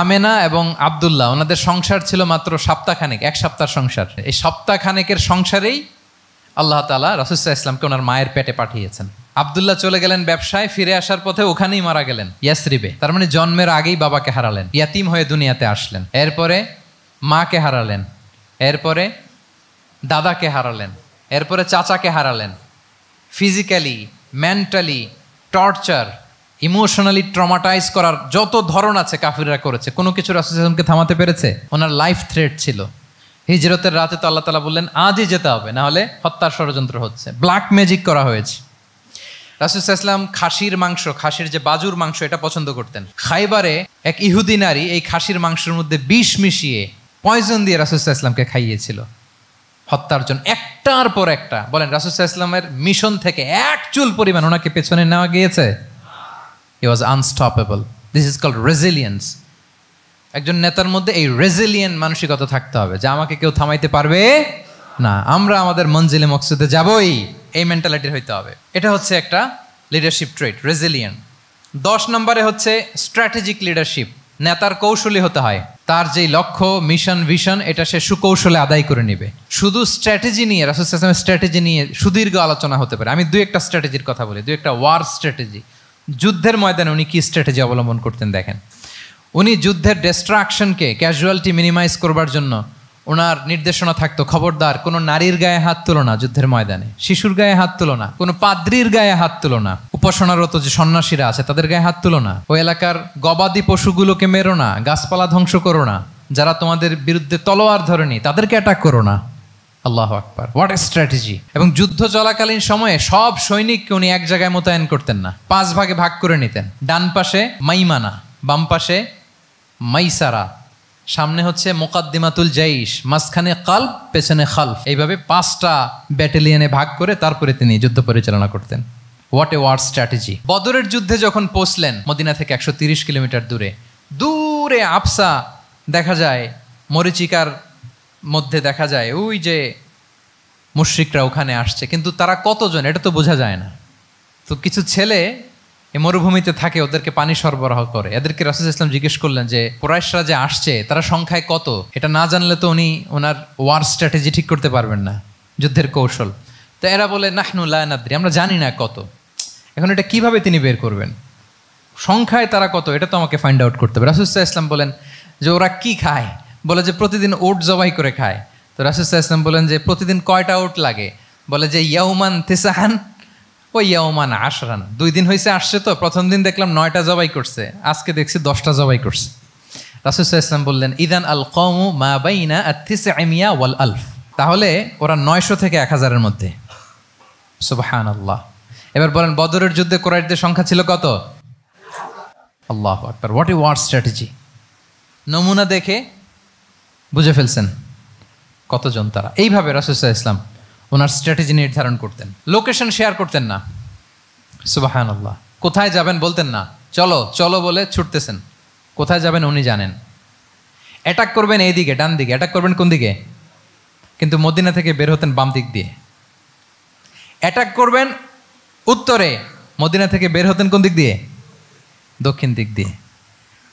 Speaker 3: আমেনা এবং আব্দুল্লাহ, ওনাদের সংসার ছিল মাত্র সপ্তাহখানেক, 1 সপ্তাহ সংসার। এই সপ্তাহখানেকের সংসারেই আল্লাহ তাআলা রাসূল সাল্লাল্লাহু আলাইহি ওয়াসাল্লামকে ওনার মায়ের পেটে পাঠিয়েছেন। আব্দুল্লাহ চলে গেলেন ব্যবসায়, ফিরে আসার পথে ওখানেই মারা গেলেন, ইয়াসরিবে। তার মানে জন্মের আগেই বাবাকে হারালেন, ইয়াতিম হয়ে দুনিয়াতে আসলেন। এরপরে মাকে হারালেন, এরপরে দাদাকে হারালেন, এরপরে চাচাকে হারালেন। Physically, mentally torture, emotionally traumatise করার যত ধরন আছে কাফিররা করেছে, কোনো কিছু রাসূল সাল্লাল্লাহু আলাইহি ওয়াসাল্লামকে থামাতে পেরেছে? ওনার লাইফ থ্রেট ছিল। হিজরতের রাতে তো আল্লাহ তাআলা বললেন আজই যেতে হবে, না হলে হত্যার ষড়যন্ত্র হচ্ছে, ব্ল্যাক ম্যাজিক করা হয়েছে। রাসূল সাল্লাল্লাহু আলাইহি ওয়াসাল্লাম খাসির মাংস, খাসির যে বাজুর মাংস, এটা পছন্দ করতেন। খাইবারে এক ইহুদি নারী এই খাসির মাংসের মধ্যে বিষ মিশিয়ে, পয়জন দিয়ে রাসূল সাল্লাল্লাহু আলাইহি ওয়াসাল্লামকে খাইয়েছিল হত্যার জন্য, একটার পর একটা। বলেন রাসূল সাল্লাল্লাহু আলাইহি ওয়াসাল্লামের মিশন থেকে এক চুল পরিমাণ ওনাকে পেছনে নেওয়া গিয়েছে? He was unstoppable. This is called resilience. একজন নেতার মধ্যে এই রেজিলিয়েন্ট মানসিকতা থাকতে হবে যে আমাকে কেউ থামাইতে পারবে না, আমরা আমাদের মঞ্জিলে মকসুদে যাবই, এই মেন্টালিটির হইতে হবে। এটা হচ্ছে একটা লিডারশিপ ট্রেট, রেজিলিয়েন্ট। 10 নম্বরে হচ্ছে স্ট্র্যাটেজিক লিডারশিপ। নেতার কৌশলী হতে হয়। তার যেই লক্ষ্য, মিশন, ভিশন, এটা সে সুকৌশলে আদায় করে নেবে। শুধু স্ট্র্যাটেজি নিয়ে, রাসূল সাল্লাল্লাহু আলাইহি ওয়াসাল্লামের স্ট্র্যাটেজি নিয়ে সুদীর্ঘ আলোচনা হতে পারে। আমি 2-1টা স্ট্র্যাটেজির কথা বলি, 2-1টা ওয়ার স্ট্র্যাটেজি। যুদ্ধের ময়দানে উনি কি স্ট্র্যাটেজি অবলম্বন করতেন দেখেন। উনি যুদ্ধের ডিস্ট্রাকশনকে, ক্যাজুয়ালিটি মিনিমাইজ করবার জন্য ওনার নির্দেশনা থাকতো, খবরদার কোনো নারীর গায়ে হাত তুলো না যুদ্ধের ময়দানে, শিশুর গায়ে হাত তুলো না, কোনো পাদ্রীর গায়ে হাত তুলো না, উপাসনারত যে সন্ন্যাসীরা আছে তাদের গায়ে হাত তুলো না, ওই এলাকার গবাদি পশুগুলোকে মেরো না, গাছপালা ধ্বংস করো না, যারা তোমাদের বিরুদ্ধে তলোয়ার ধরেনি তাদেরকে অ্যাটাক করো না। আল্লাহু আকবার, হোয়াট এ স্ট্র্যাটেজি! এবং যুদ্ধ চলাকালীন সময়ে সব সৈনিককে উনি এক জায়গায় মোতায়েন করতেন না, 5 ভাগে ভাগ করে নিতেন। ডান পাশে মাইমানা, বাম পাশে মাইসারা, সামনে হচ্ছে মুকাদ্দিমাতুল জাইশ, মাঝখানে কালব, পেছনে খালফ। এইভাবে 5টা ব্যাটালিয়নে ভাগ করে তারপরে তিনি যুদ্ধ পরিচালনা করতেন। What a war strategy! বদরের যুদ্ধে যখন পৌঁছলেন মদিনা থেকে 130 কিলোমিটার দূরে, দূরে আফসা দেখা যায়, মরিচিকার মধ্যে দেখা যায় ওই যে মুশরিকরা ওখানে আসছে, কিন্তু তারা কতজন এটা তো বোঝা যায় না। তো কিছু ছেলে এই মরুভূমিতে থাকে, ওদেরকে পানি সরবরাহ করে। এদেরকে রাসূল সাল্লাল্লাহু আলাইহি ওয়াসাল্লাম জিজ্ঞেস করলেন যে কুরাইশরা যে আসছে তারা সংখ্যায় কত? এটা না জানলে তো উনি ওনার ওয়ার স্ট্র্যাটেজি ঠিক করতে পারবেন না, যুদ্ধের কৌশল। তো এরা বলে নাহনু লা নাদরি, আমরা জানি না কত। এখন এটা কিভাবে তিনি বের করবেন? সংখ্যায় তারা কত এটা তো আমাকে ফাইন্ড আউট করতে হবে। রাসূল সাল্লাল্লাহু আলাইহি ওয়াসাল্লাম বলেন যে ওরা কি খায়? বলে যে প্রতিদিন ওট জবাই করে খায়। তো রাসূল সাল্লাল্লাহু আলাইহি ওয়াসাল্লাম বলেন যে প্রতিদিন কয়টা ওট লাগে? বলে যে ইয়াউমান তিসআন ওই ইয়াউমান আশরান। 2 দিন হয়েছে আসছে, তো প্রথম দিন দেখলাম 9টা জবাই করছে, আজকে দেখছি 10টা জবাই করছে। রাসূল সাল্লাল্লাহু আলাইহি ওয়াসাল্লাম বললেন ইদান আল কওমু মা বাইনা আত-তিসআমিয়া ওয়াল আলফ। তাহলে ওরা 900 থেকে 1000-এর মধ্যে। সুবহানাল্লাহ। এবার বলেন বদরের যুদ্ধে কুরাইশদের সংখ্যা ছিল কত? আল্লাহু আকবার, হোয়াট এ ওয়ার স্ট্র্যাটেজি! নমুনা দেখে বুঝে ফেলছেন কতজন তারা। এইভাবে রাসূল সাল্লাল্লাহু আলাইহি ওয়াসাল্লাম ওনার স্ট্র্যাটেজি নির্ধারণ করতেন। লোকেশন শেয়ার করতেন না। সুবহানাল্লাহ। কোথায় যাবেন বলতেন না, চলো চলো বলে ছুটতেছেন। কোথায় যাবেন উনি জানেন। অ্যাটাক করবেন এই দিকে, ডান দিকে। অ্যাটাক করবেন কোন দিকে? কিন্তু মদিনা থেকে বের হতেন বাম দিক দিয়ে। অ্যাটাক করবেন উত্তরে, মদিনা থেকে বের হতেন কোন দিক দিয়ে? দক্ষিণ দিক দিয়ে।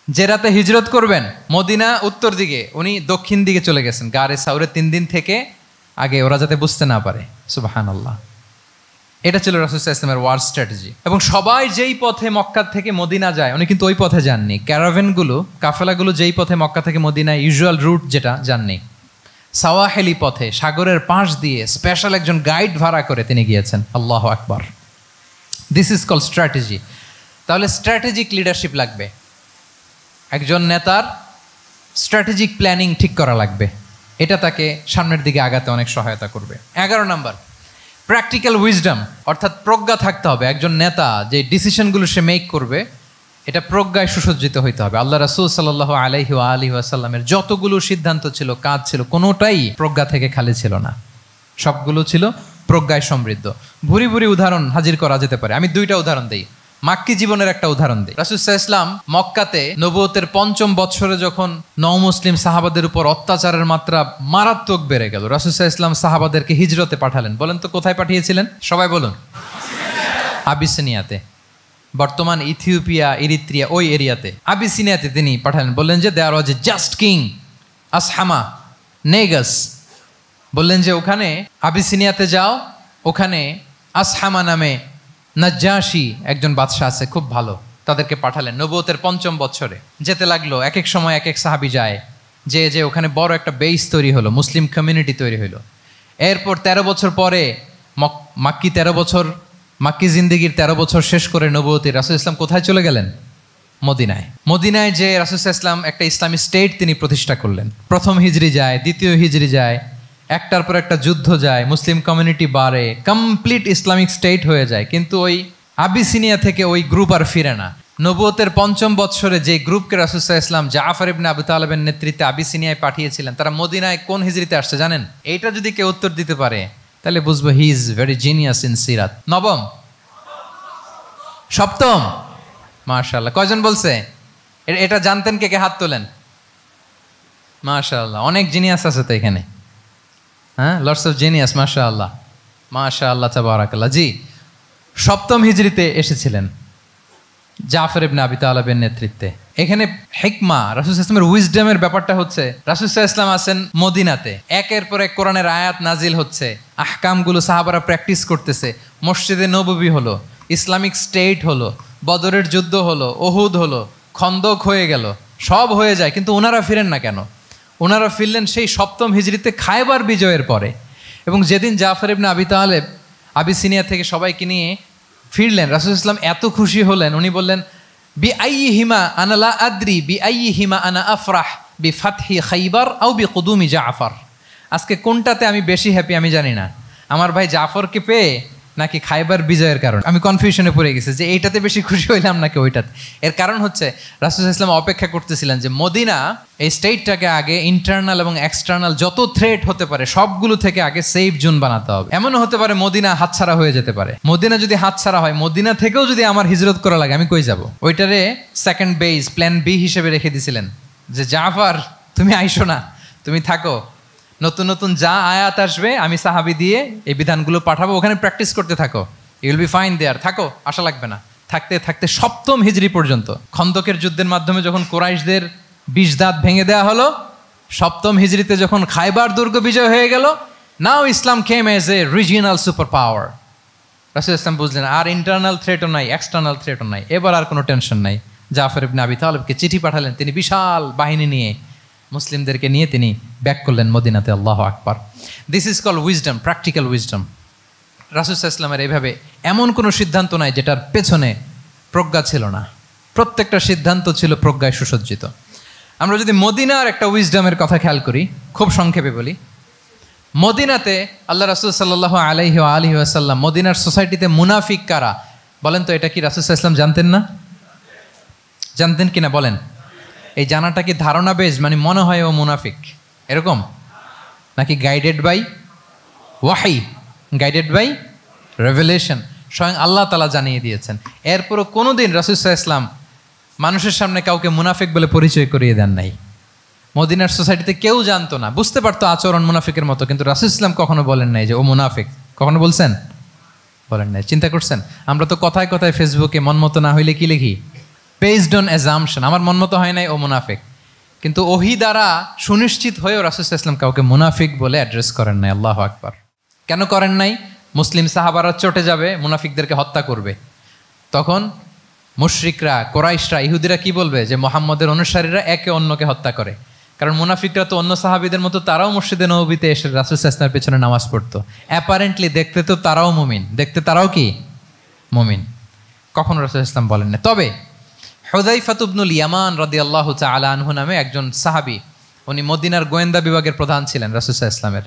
Speaker 3: যে রাতে হিজরত করবেন মদিনা উত্তর দিকে, উনি দক্ষিণ দিকে চলে গেছেন গারে সাউরে 3 দিন থেকে আগে, ওরা যাতে বুঝতে না পারে। সুবহানাল্লাহ। এটা ছিল রাসূল সাল্লাল্লাহু আলাইহি ওয়াসাল্লামের ওয়ার স্ট্র্যাটেজি। এবং সবাই যেই পথে মক্কা থেকে মদিনা যায় উনি কিন্তু ওই পথে যাননি। ক্যারাভেনগুলো, কাফেলাগুলো যেই পথে মক্কা থেকে মদিনায় ইউজুয়াল রুট যেটা, যাননি। সাওয়াহেলি পথে, সাগরের পাশ দিয়ে স্পেশাল একজন গাইড ভাড়া করে তিনি গিয়েছেন। আল্লাহু আকবার। This is called strategy. তাহলে স্ট্র্যাটেজিক লিডারশিপ লাগবে। একজন নেতার স্ট্র্যাটেজিক প্ল্যানিং ঠিক করা লাগবে। এটা তাকে সামনের দিকে আগাতে অনেক সহায়তা করবে। 11 নম্বর, প্র্যাকটিক্যাল উইজডম, অর্থাৎ প্রজ্ঞা থাকতে হবে। একজন নেতা যে ডিসিশনগুলো সে মেক করবে এটা প্রজ্ঞায় সুসজ্জিত হইতে হবে। আল্লাহ রাসূল সাল্লাল্লাহু আলাইহি ওয়া আলিহি ওয়াসাল্লামের যতগুলো সিদ্ধান্ত ছিল, কাজ ছিল, কোনোটাই প্রজ্ঞা থেকে খালি ছিল না, সবগুলো ছিল প্রজ্ঞায় সমৃদ্ধ। ভুরি ভুরি উদাহরণ হাজির করা যেতে পারে। আমি 2টা উদাহরণ দিই। মাক্কি জীবনের একটা উদাহরণ দিই। রাসূল সাল্লাল্লাহু আলাইহি ওয়াসাল্লাম মক্কাতে নবুয়তের 5ম বৎসরে যখন নও-মুসলিম সাহাবাদের উপর অত্যাচারের মাত্রা মারাত্মক বেড়ে গেল, রাসূল সাল্লাল্লাহু আলাইহি ওয়াসাল্লাম সাহাবাদেরকে হিজরতে পাঠালেন। বলেন তো কোথায় পাঠিয়েছিলেন? সবাই বলুন। আবিসিনিয়াতে। বর্তমান ইথিওপিয়া, ইরিত্রিয়া, ওই এরিয়াতে, আবিসিনিয়াতে তিনি পাঠালেন। বললেন যে দেয়ার ওয়াজ এ জাস্ট কিং আসহামা নেগাস। বললেন যে ওখানে আবিসিনিয়াতে যাও, ওখানে আসহামা নামে নাজ্জাশী একজন বাদশাহ আছে, খুব ভালো। তাদেরকে পাঠালেন নবুয়তের ৫ম বছরে। যেতে লাগলো, এক এক সময় এক এক সাহাবি যায়, যে ওখানে বড় একটা বেস তৈরি হলো, মুসলিম কমিউনিটি তৈরি হলো। এরপর ১৩ বছর পরে মাক্কি জিন্দিগির ১৩ বছর শেষ করে নবুয়তী রাসূল ইসলাম কোথায় চলে গেলেন? মদিনায়। মদিনায় যে রাসূল ইসলাম একটা ইসলামী স্টেট তিনি প্রতিষ্ঠা করলেন। প্রথম হিজরি যায়, দ্বিতীয় হিজরি যায়, একটার পর একটা যুদ্ধ যায়, মুসলিম কমিউনিটি বাড়ে, কমপ্লিট ইসলামিক স্টেট হয়ে যায়। কিন্তু ওই আবিসিনিয়া থেকে ওই গ্রুপ আর ফিরে না। নবুয়তের ৫ম বৎসরে যে গ্রুপকে রাসূল ইসলাম জাফর ইবনে আবু তালেবের নেতৃত্বে আবিসিনিয়ায় পাঠিয়েছিলেন, তারা মদিনায় কোন হিজরিতে আসছে জানেন? এইটা যদি কেউ উত্তর দিতে পারে তাহলে বুঝবো he is very genius in সিরাত। নবম, সপ্তম, মাশাআল্লাহ। কয়জন বলছে? এটা জানতেন? কে কে হাত তোলেন? মাশাআল্লাহ, অনেক জিনিয়াস আছে তো এখানে। হ্যাঁ, লটস অফ জিনিয়াস, মাশাআল্লাহ, মাশাআল্লাহ, তাবারাকাল্লাহ। জি, সপ্তম হিজরিতে এসেছিলেন জাফর ইবনে আবি তালেবের নেতৃত্বে। এখানে হিকমা, রাসূল ইসলামের উইজডমের ব্যাপারটা হচ্ছে, রাসূল ইসলাম আছেন মদিনাতে, একের পর এক কোরআনের আয়াত নাজিল হচ্ছে, আহকামগুলো সাহাবারা প্র্যাকটিস করতেছে, মসজিদে নববী হলো, ইসলামিক স্টেট হলো, বদরের যুদ্ধ হলো, ওহুদ হলো, খন্দক হয়ে গেল, সব হয়ে যায়। কিন্তু ওনারা ফিরেন না কেন? ওনারা ফিরলেন সেই সপ্তম হিজরিতে খায়বার বিজয়ের পরে। এবং যেদিন জাফর ইবনে আবি তালেব আবিসিনিয়া থেকে সবাইকে নিয়ে ফিরলেন, রাসূল ইসলাম এত খুশি হলেন, উনি বললেন বি আইয়িহিমা আনা লা আদরি বি আইয়িহিমা আনা আফরাহ বি ফাতহি খাইবার আও বি কুদুমি জাফর। আজকে কোনটাতে আমি বেশি হ্যাপি আমি জানি না, আমার ভাই জাফরকে পেয়ে নাকি খাইবার বিজয়ের কারণ। আমি কনফিউশনে পড়ে গেছি যে এইটাতে বেশি খুশি হইলাম নাকি ওইটাতে। এর কারণ হচ্ছে রাসূল ইসলাম অপেক্ষা করতেছিলেন যে মদিনা এই স্টেটটাকে আগে ইন্টারনাল এবং এক্সটার্নাল যত থ্রেট হতে পারে সবগুলো থেকে আগে সেফ জোন বানাতে হবে। এমনও হতে পারে মদিনা হাতছাড়া হয়ে যেতে পারে। মদিনা যদি হাতছাড়া হয়, মদিনা থেকেও যদি আমার হিজরত করা লাগে, আমি কই যাব? ওইটারে সেকেন্ড বেস, প্ল্যান বি হিসেবে রেখে দিছিলেন যে জাফর তুমি আইসো না, তুমি থাকো, নতুন নতুন যা আয়াত আসবে আমি সাহাবি দিয়ে এই বিধানগুলো পাঠাবো, ওখানে প্র্যাকটিস করতে থাকো, ইউ উইল বি ফাইন দেয়ার, থাকো, আশা লাগবে না। থাকতে থাকতে সপ্তম হিজরি পর্যন্ত, খন্দকের যুদ্ধের মাধ্যমে যখন কুরাইশদের ২০ দাঁত ভেঙে দেওয়া হলো, সপ্তম হিজরিতে যখন খাইবার দুর্গ বিজয় হয়ে গেল, now Islam came as a regional superpower. রাসূল ইসলাম বুঝলেন আর ইন্টারনাল থ্রেটও নাই, এক্সটার্নাল থ্রেটও নাই, এবার আর কোনো টেনশন নাই। জাফর ইবনে আবি তালেবকে চিঠি পাঠালেন, তিনি বিশাল বাহিনী নিয়ে মুসলিমদেরকে নিয়ে তিনি ব্যাক করলেন মদিনাতে। আল্লাহু আকবার। This is call wisdom, practical wisdom. রাসূল ইসলামের এইভাবে এমন কোনো সিদ্ধান্ত নাই যেটার পেছনে প্রজ্ঞা ছিল না, প্রত্যেকটা সিদ্ধান্ত ছিল প্রজ্ঞায় সুসজ্জিত। আমরা যদি মদিনার একটা উইজডমের কথা খেয়াল করি, খুব সংক্ষেপে বলি, মদিনাতে আল্লাহ রাসূল সাল্লাল্লাহু আলাইহি ওয়া আলিহি ওয়াসাল্লাম, মদিনার সোসাইটিতে মুনাফিক কারা বলেন তো? এটা কি রাসূল ইসলাম জানতেন না? জানতেন কিনা বলেন? এই জানাটা কি ধারণা বেজ, মানে মনে হয় ও মুনাফিক এরকম, নাকি গাইডেড বাই ওয়াহি, গাইডেড বাই রেভেলেশন? স্বয়ং আল্লাহ তাআলা জানিয়ে দিয়েছেন। এরপরও কোনোদিন রাসূল ইসলাম মানুষের সামনে কাউকে মুনাফিক বলে পরিচয় করিয়ে দেন নাই। মদিনার সোসাইটিতে কেউ জানতো না, বুঝতে পারতো আচরণ মুনাফিকের মতো, কিন্তু রাসূল ইসলাম কখনো বলেন নাই যে ও মুনাফিক। কখনো বলছেন? বলেন নাই। চিন্তা করছেন? আমরা তো কথায় কথায় ফেসবুকে মন মতো না হইলে কি লিখি? বেসড অন অ্যাজাম্পশন, আমার মন মতো হয় নাই, ও মুনাফিক। কিন্তু ওহী দ্বারা সুনিশ্চিত হয়েও রাসূল ইসলাম কাউকে মুনাফিক বলে অ্যাড্রেস করেন নাই। আল্লাহু আকবার। কেন করেন নাই? মুসলিম সাহাবারা চটে যাবে, মুনাফিকদেরকে হত্যা করবে। তখন মুশরিকরা, কোরাইশরা, ইহুদিরা কি বলবে? যে মুহাম্মদের অনুসারীরা একে অন্যকে হত্যা করে। কারণ মুনাফিকরা তো অন্য সাহাবীদের মতো তারাও মসজিদে নববীতে এসে রাসূল সাল্লাল্লাহু আলাইহি পেছনে নামাজ পড়তো। অ্যাপারেন্টলি দেখতে তো তারাও মুমিন, দেখতে তারাও কি মুমিন। কখনো রাসূল ইসলাম বলেন না। তবে হুযায়ফা ইবনুল ইয়ামান রাদিয়াল্লাহু তাআলা আনহু নামে একজন সাহাবী, উনি মদিনার গোয়েন্দা বিভাগের প্রধান ছিলেন রাসূল সাল্লাল্লাহু আলাইহি ওয়াসাল্লামের,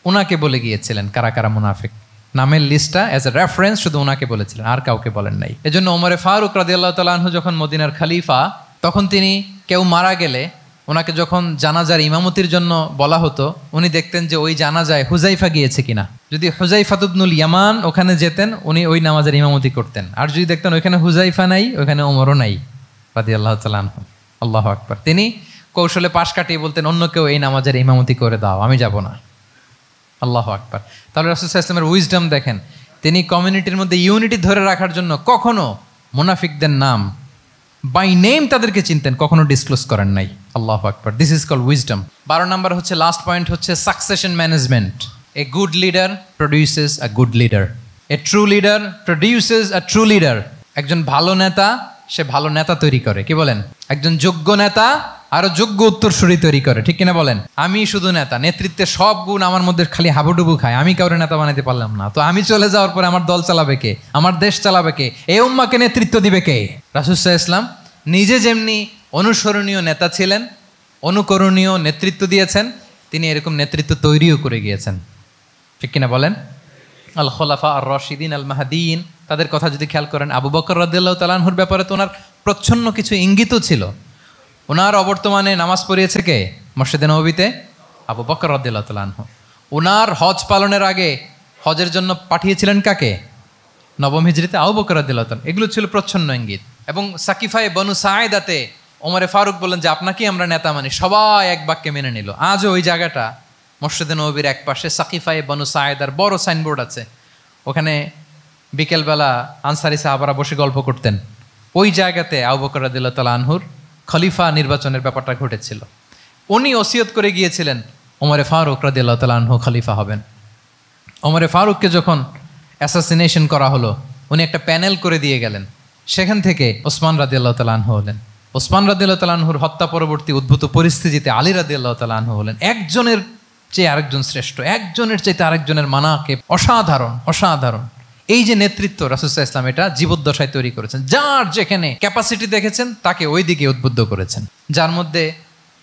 Speaker 3: উনাকে বলে গিয়েছিলেন কারা কারা মুনাফিক। নামের লিস্টটা অ্যাজ এ রেফারেন্স শুধু ওনাকে বলেছিলেন, আর কাউকে বলেন নাই। এজন্য ওমরে ফারুক রাদিয়াল্লাহু তাআলা আনহু যখন মদিনার খলিফা, তখন তিনি কেউ মারা গেলে ওনাকে যখন জানাজার ইমামতির জন্য বলা হতো, উনি দেখতেন যে ওই জানাজায় হুযায়ফা গিয়েছে কিনা। যদি হুযায়ফা ইবনুল ইয়ামান ওখানে যেতেন, উনি ওই নামাজের ইমামতি করতেন। আর যদি দেখতেন ওইখানে হুযায়ফা নাই, ওইখানে ওমরও নাই রাদিয়াল্লাহু তাআলা আনহু, আল্লাহু আকবার, তিনি কৌশলে পাশ কাটিয়ে বলতেন অন্য কেউ এই নামাজের ইমামতি করে দাও, আমি যাব না। আল্লাহু আকবার। তাহলে রাসূল সাল্লাল্লাহু আলাইহি ওয়াসাল্লামের উইজডম দেখেন, তিনি কমিউনিটির মধ্যে ইউনিটি ধরে রাখার জন্য কখনো মুনাফিকদের নাম বাই নেম তাদেরকে চিনতেন, কখনো ডিসক্লোজ করেন নাই। আল্লাহু আকবার, দিস ইজ কল্ড উইজডম। 12 নম্বর হচ্ছে লাস্ট পয়েন্ট হচ্ছে succession management. A good leader produces a good leader, a true leader produces a true leader. একজন ভালো নেতা সে ভালো নেতা তৈরি করে, কি বলেন? একজন যোগ্য নেতা আরো যোগ্য উত্তরসূরি তৈরি করে, ঠিক কিনা বলেন? আমি শুধু নেতা, নেতৃত্বের সব গুণ আমার মধ্যে খালি হাবুডুবু খায়, আমি কাউরে নেতা বানাতে পারলাম না, তো আমি চলে যাওয়ার পরে আমার দল চালাবে কে? আমার দেশ চালাবে কে? এই উম্মাকে নেতৃত্ব দিবে কে? রাসূল সাল্লাল্লাহু আলাইহি ওয়াসাল্লাম নিজে যেমনি অনুসরণীয় নেতা ছিলেন, অনুকরণীয় নেতৃত্ব দিয়েছেন, তিনি এরকম নেতৃত্ব তৈরিও করে গিয়েছেন, ঠিক কিনা বলেন? আল খোলাফা আর রশিদিন আল মাহদিন, তাদের কথা যদি খেয়াল করেন, আবু বকর রাদিয়াল্লাহু তাআলা আনহুর ব্যাপারে তো ওনার প্রচ্ছন্ন কিছু ইঙ্গিতও ছিল। ওনার অবর্তমানে নামাজ পড়িয়েছে কে মসজিদে নববীতে? আবু বকর রাদিয়াল্লাহু তাআলা আনহু। ওনার হজ পালনের আগে হজের জন্য পাঠিয়েছিলেন কাকে? নবম হিজরিতে আবু বকর রাদিয়াল্লাহু তাআলা। এগুলো ছিল প্রচ্ছন্ন ইঙ্গিত। এবং সাকিফায়ে বনু সাঈদাতে ওমরে ফারুক বললেন যে আপনাকেই আমরা নেতা মানি, সবাই এক বাক্যে মেনে নিল। আজও ওই জায়গাটা মসজিদে নববীর এক পাশে সাকিফায়ে বনু সাঈদার বড় সাইনবোর্ড আছে, ওখানে বিকেলবেলা আনসারি সাহাবারা বসে গল্প করতেন। ওই জায়গাতে আবু বকর রাদিয়াল্লাহু তাআলা আনহুর খলিফা নির্বাচনের ব্যাপারটা ঘটেছিল। উনি ওসিয়ত করে গিয়েছিলেন ওমরে ফারুক রাদিয়াল্লাহু তাআলা আনহু খলিফা হবেন। ওমরে ফারুককে যখন অ্যাসাসিনেশন করা হলো, উনি একটা প্যানেল করে দিয়ে গেলেন। সেখান থেকে ওসমান রাদিয়াল্লাহু তাআলা আনহু হলেন। ওসমান রাদিয়াল্লাহু তাআলা আনহুর হত্যা পরবর্তী উদ্ভূত পরিস্থিতিতে আলী রাদিয়াল্লাহু তাআলা আনহু হলেন। একজনের চেয়ে আরেকজন শ্রেষ্ঠ, একজনের চাইতে আরেকজনের মানাকে অসাধারণ, অসাধারণ। এই যে নেতৃত্ব রাসূল সাল্লাল্লাহু আলাইহি ওয়াসাল্লাম এটা জীবদ্দশায় তৈরি করেছেন। যার যেখানে ক্যাপাসিটি দেখেছেন তাকে ওই দিকে উদ্বুদ্ধ করেছেন। যার মধ্যে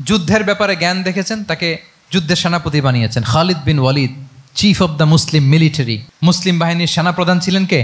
Speaker 3: যুদ্ধের ব্যাপারে জ্ঞান দেখেছেন তাকে যুদ্ধের সেনাপতি বানিয়েছেন। Khalid bin Walid, chief of the Muslim military, মুসলিম বাহিনীর সেনাপ্রধান ছিলেন কে?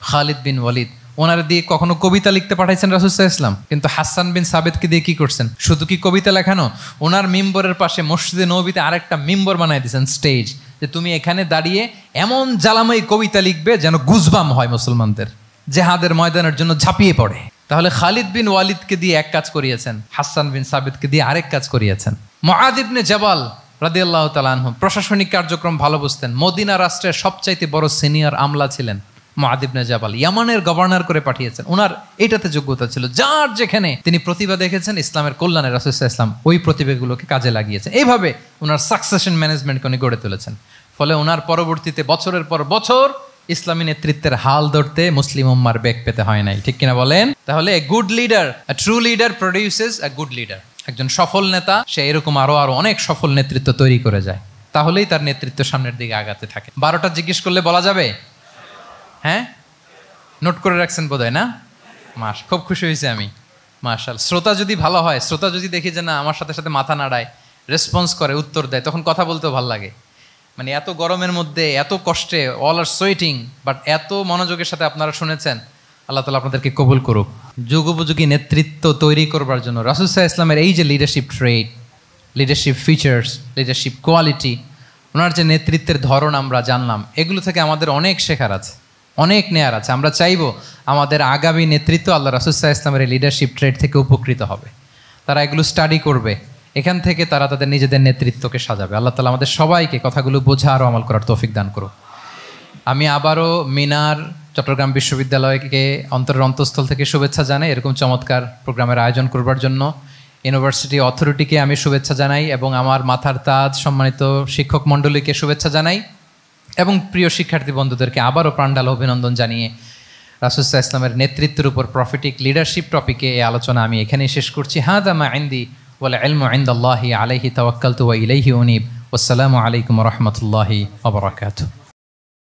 Speaker 3: খালিদ বিন ওয়ালিদ। ওনার দিয়ে কখনো কবিতা লিখতে পাঠাইছেন রাসূল সাল্লাল্লাহু আলাইহি ওয়াসাল্লাম, কিন্তু হাসান বিন সাবিতকে দিয়ে কি করছেন? শুধু কি কবিতা লেখানো, ওনার মিম্বরের পাশে মসজিদে নববীতে আরেকটা মিম্বর বানাই দিয়েছেন, স্টেজ, যে তুমি এখানে দাঁড়িয়ে এমন জ্বালাময়ী কবিতা লিখবে যেন গুজবাম হয় মুসলমানদের, জেহাদের ময়দানের জন্য ঝাঁপিয়ে পড়ে। তাহলে খালিদ বিন ওয়ালিদকে দিয়ে এক কাজ করিয়েছেন, হাসান বিন সাবিতকে দিয়ে আরেক কাজ করিয়েছেন। মুআয ইবনে জাবাল রাদিয়াল্লাহু তাআলা আনহু প্রশাসনিক কার্যক্রম ভালো বুঝতেন। মদিনা রাষ্ট্রের সবচাইতে বড় সিনিয়র আমলা ছিলেন মুআয ইবনে জাবাল, ইয়ামানের গভর্নর করে পাঠিয়েছেন। ওনার এটাতে যোগ্যতা ছিল। যার যেখানে তিনি প্রতিভা দেখেছেন ইসলামের কল্যাণে, রাসূল সাল্লাল্লাহু আলাইহি ওয়াসাল্লাম ওই প্রতিভাগুলোকে কাজে লাগিয়েছেন। এইভাবে ওনার সাকসেশন ম্যানেজমেন্টকে উনি গড়ে তুলেছেন। ফলে ওনার পরবর্তীতে বছরের পর বছর ইসলামী নেতৃত্বের হাল ধরতে মুসলিম উম্মার বেগ পেতে হয় নাই, ঠিক কিনা বলেন? তাহলে a good leader, a true leader produces a good leader. একজন সফল নেতা সে এরকম আরো অনেক সফল নেতৃত্ব তৈরি করে যায়, তাহলেই তার নেতৃত্ব সামনের দিকে আগাতে থাকে। 12টা জিজ্ঞেস করলে বলা যাবে? হ্যাঁ, নোট করে রাখছেন বোধহয় না? খুব খুশি হয়েছে আমি, মাশাআল্লাহ। শ্রোতা যদি ভালো হয়, শ্রোতা যদি দেখি যে না আমার সাথে সাথে মাথা নাড়ায়, রেসপন্স করে, উত্তর দেয়, তখন কথা বলতেও ভালো লাগে। মানে এত গরমের মধ্যে, এত কষ্টে, অল আর সোয়েটিং, বাট এত মনোযোগের সাথে আপনারা শুনেছেন। আল্লাহ তাআলা আপনাদেরকে কবুল করুক। যুগোপযোগী নেতৃত্ব তৈরি করবার জন্য রাসূল সাল্লাল্লাহু আলাইহি ওয়াসাল্লামের এই যে লিডারশিপ ট্রেট, লিডারশিপ ফিচার্স, লিডারশিপ কোয়ালিটি, ওনার যে নেতৃত্বের ধরন আমরা জানলাম, এগুলো থেকে আমাদের অনেক শেখার আছে, অনেক নেয়ার আছে। আমরা চাইবো আমাদের আগামী নেতৃত্ব আল্লাহ রাসূল সাল্লাল্লাহু আলাইহি ওয়াসাল্লামের এই লিডারশিপ ট্রেট থেকে উপকৃত হবে। তারা এগুলো স্টাডি করবে, এখান থেকে তারা তাদের নিজেদের নেতৃত্বকে সাজাবে। আল্লাহ তাআলা আমাদের সবাইকে কথাগুলো বোঝা আর আমল করার তৌফিক দান করুক। আমি আবারও মিনার চট্টগ্রাম বিশ্ববিদ্যালয়কে অন্তরের অন্তঃস্থল থেকে শুভেচ্ছা জানাই এরকম চমৎকার প্রোগ্রামের আয়োজন করবার জন্য। ইউনিভার্সিটি অথরিটিকে আমি শুভেচ্ছা জানাই এবং আমার মাথার তাজ সম্মানিত শিক্ষক মণ্ডলীকে শুভেচ্ছা জানাই এবং প্রিয় শিক্ষার্থী বন্ধুদেরকে আবারও প্রাণঢাল অভিনন্দন জানিয়ে রাসূল সাল্লাল্লাহু আলাইহি ওয়াসাল্লামের নেতৃত্বের উপর প্রফিটিক লিডারশিপ টপিকে এই আলোচনা আমি এখানেই শেষ করছি। হাযা মা ইনদি ওয়াল ইলমু ইনদাল্লাহি আলাইহি তাওয়াক্কালতু ওয়া ইলাইহি উনীব। ওয়াসসালামু আলাইকুম ওয়া রাহমাতুল্লাহি ওয়া বারাকাতুহু।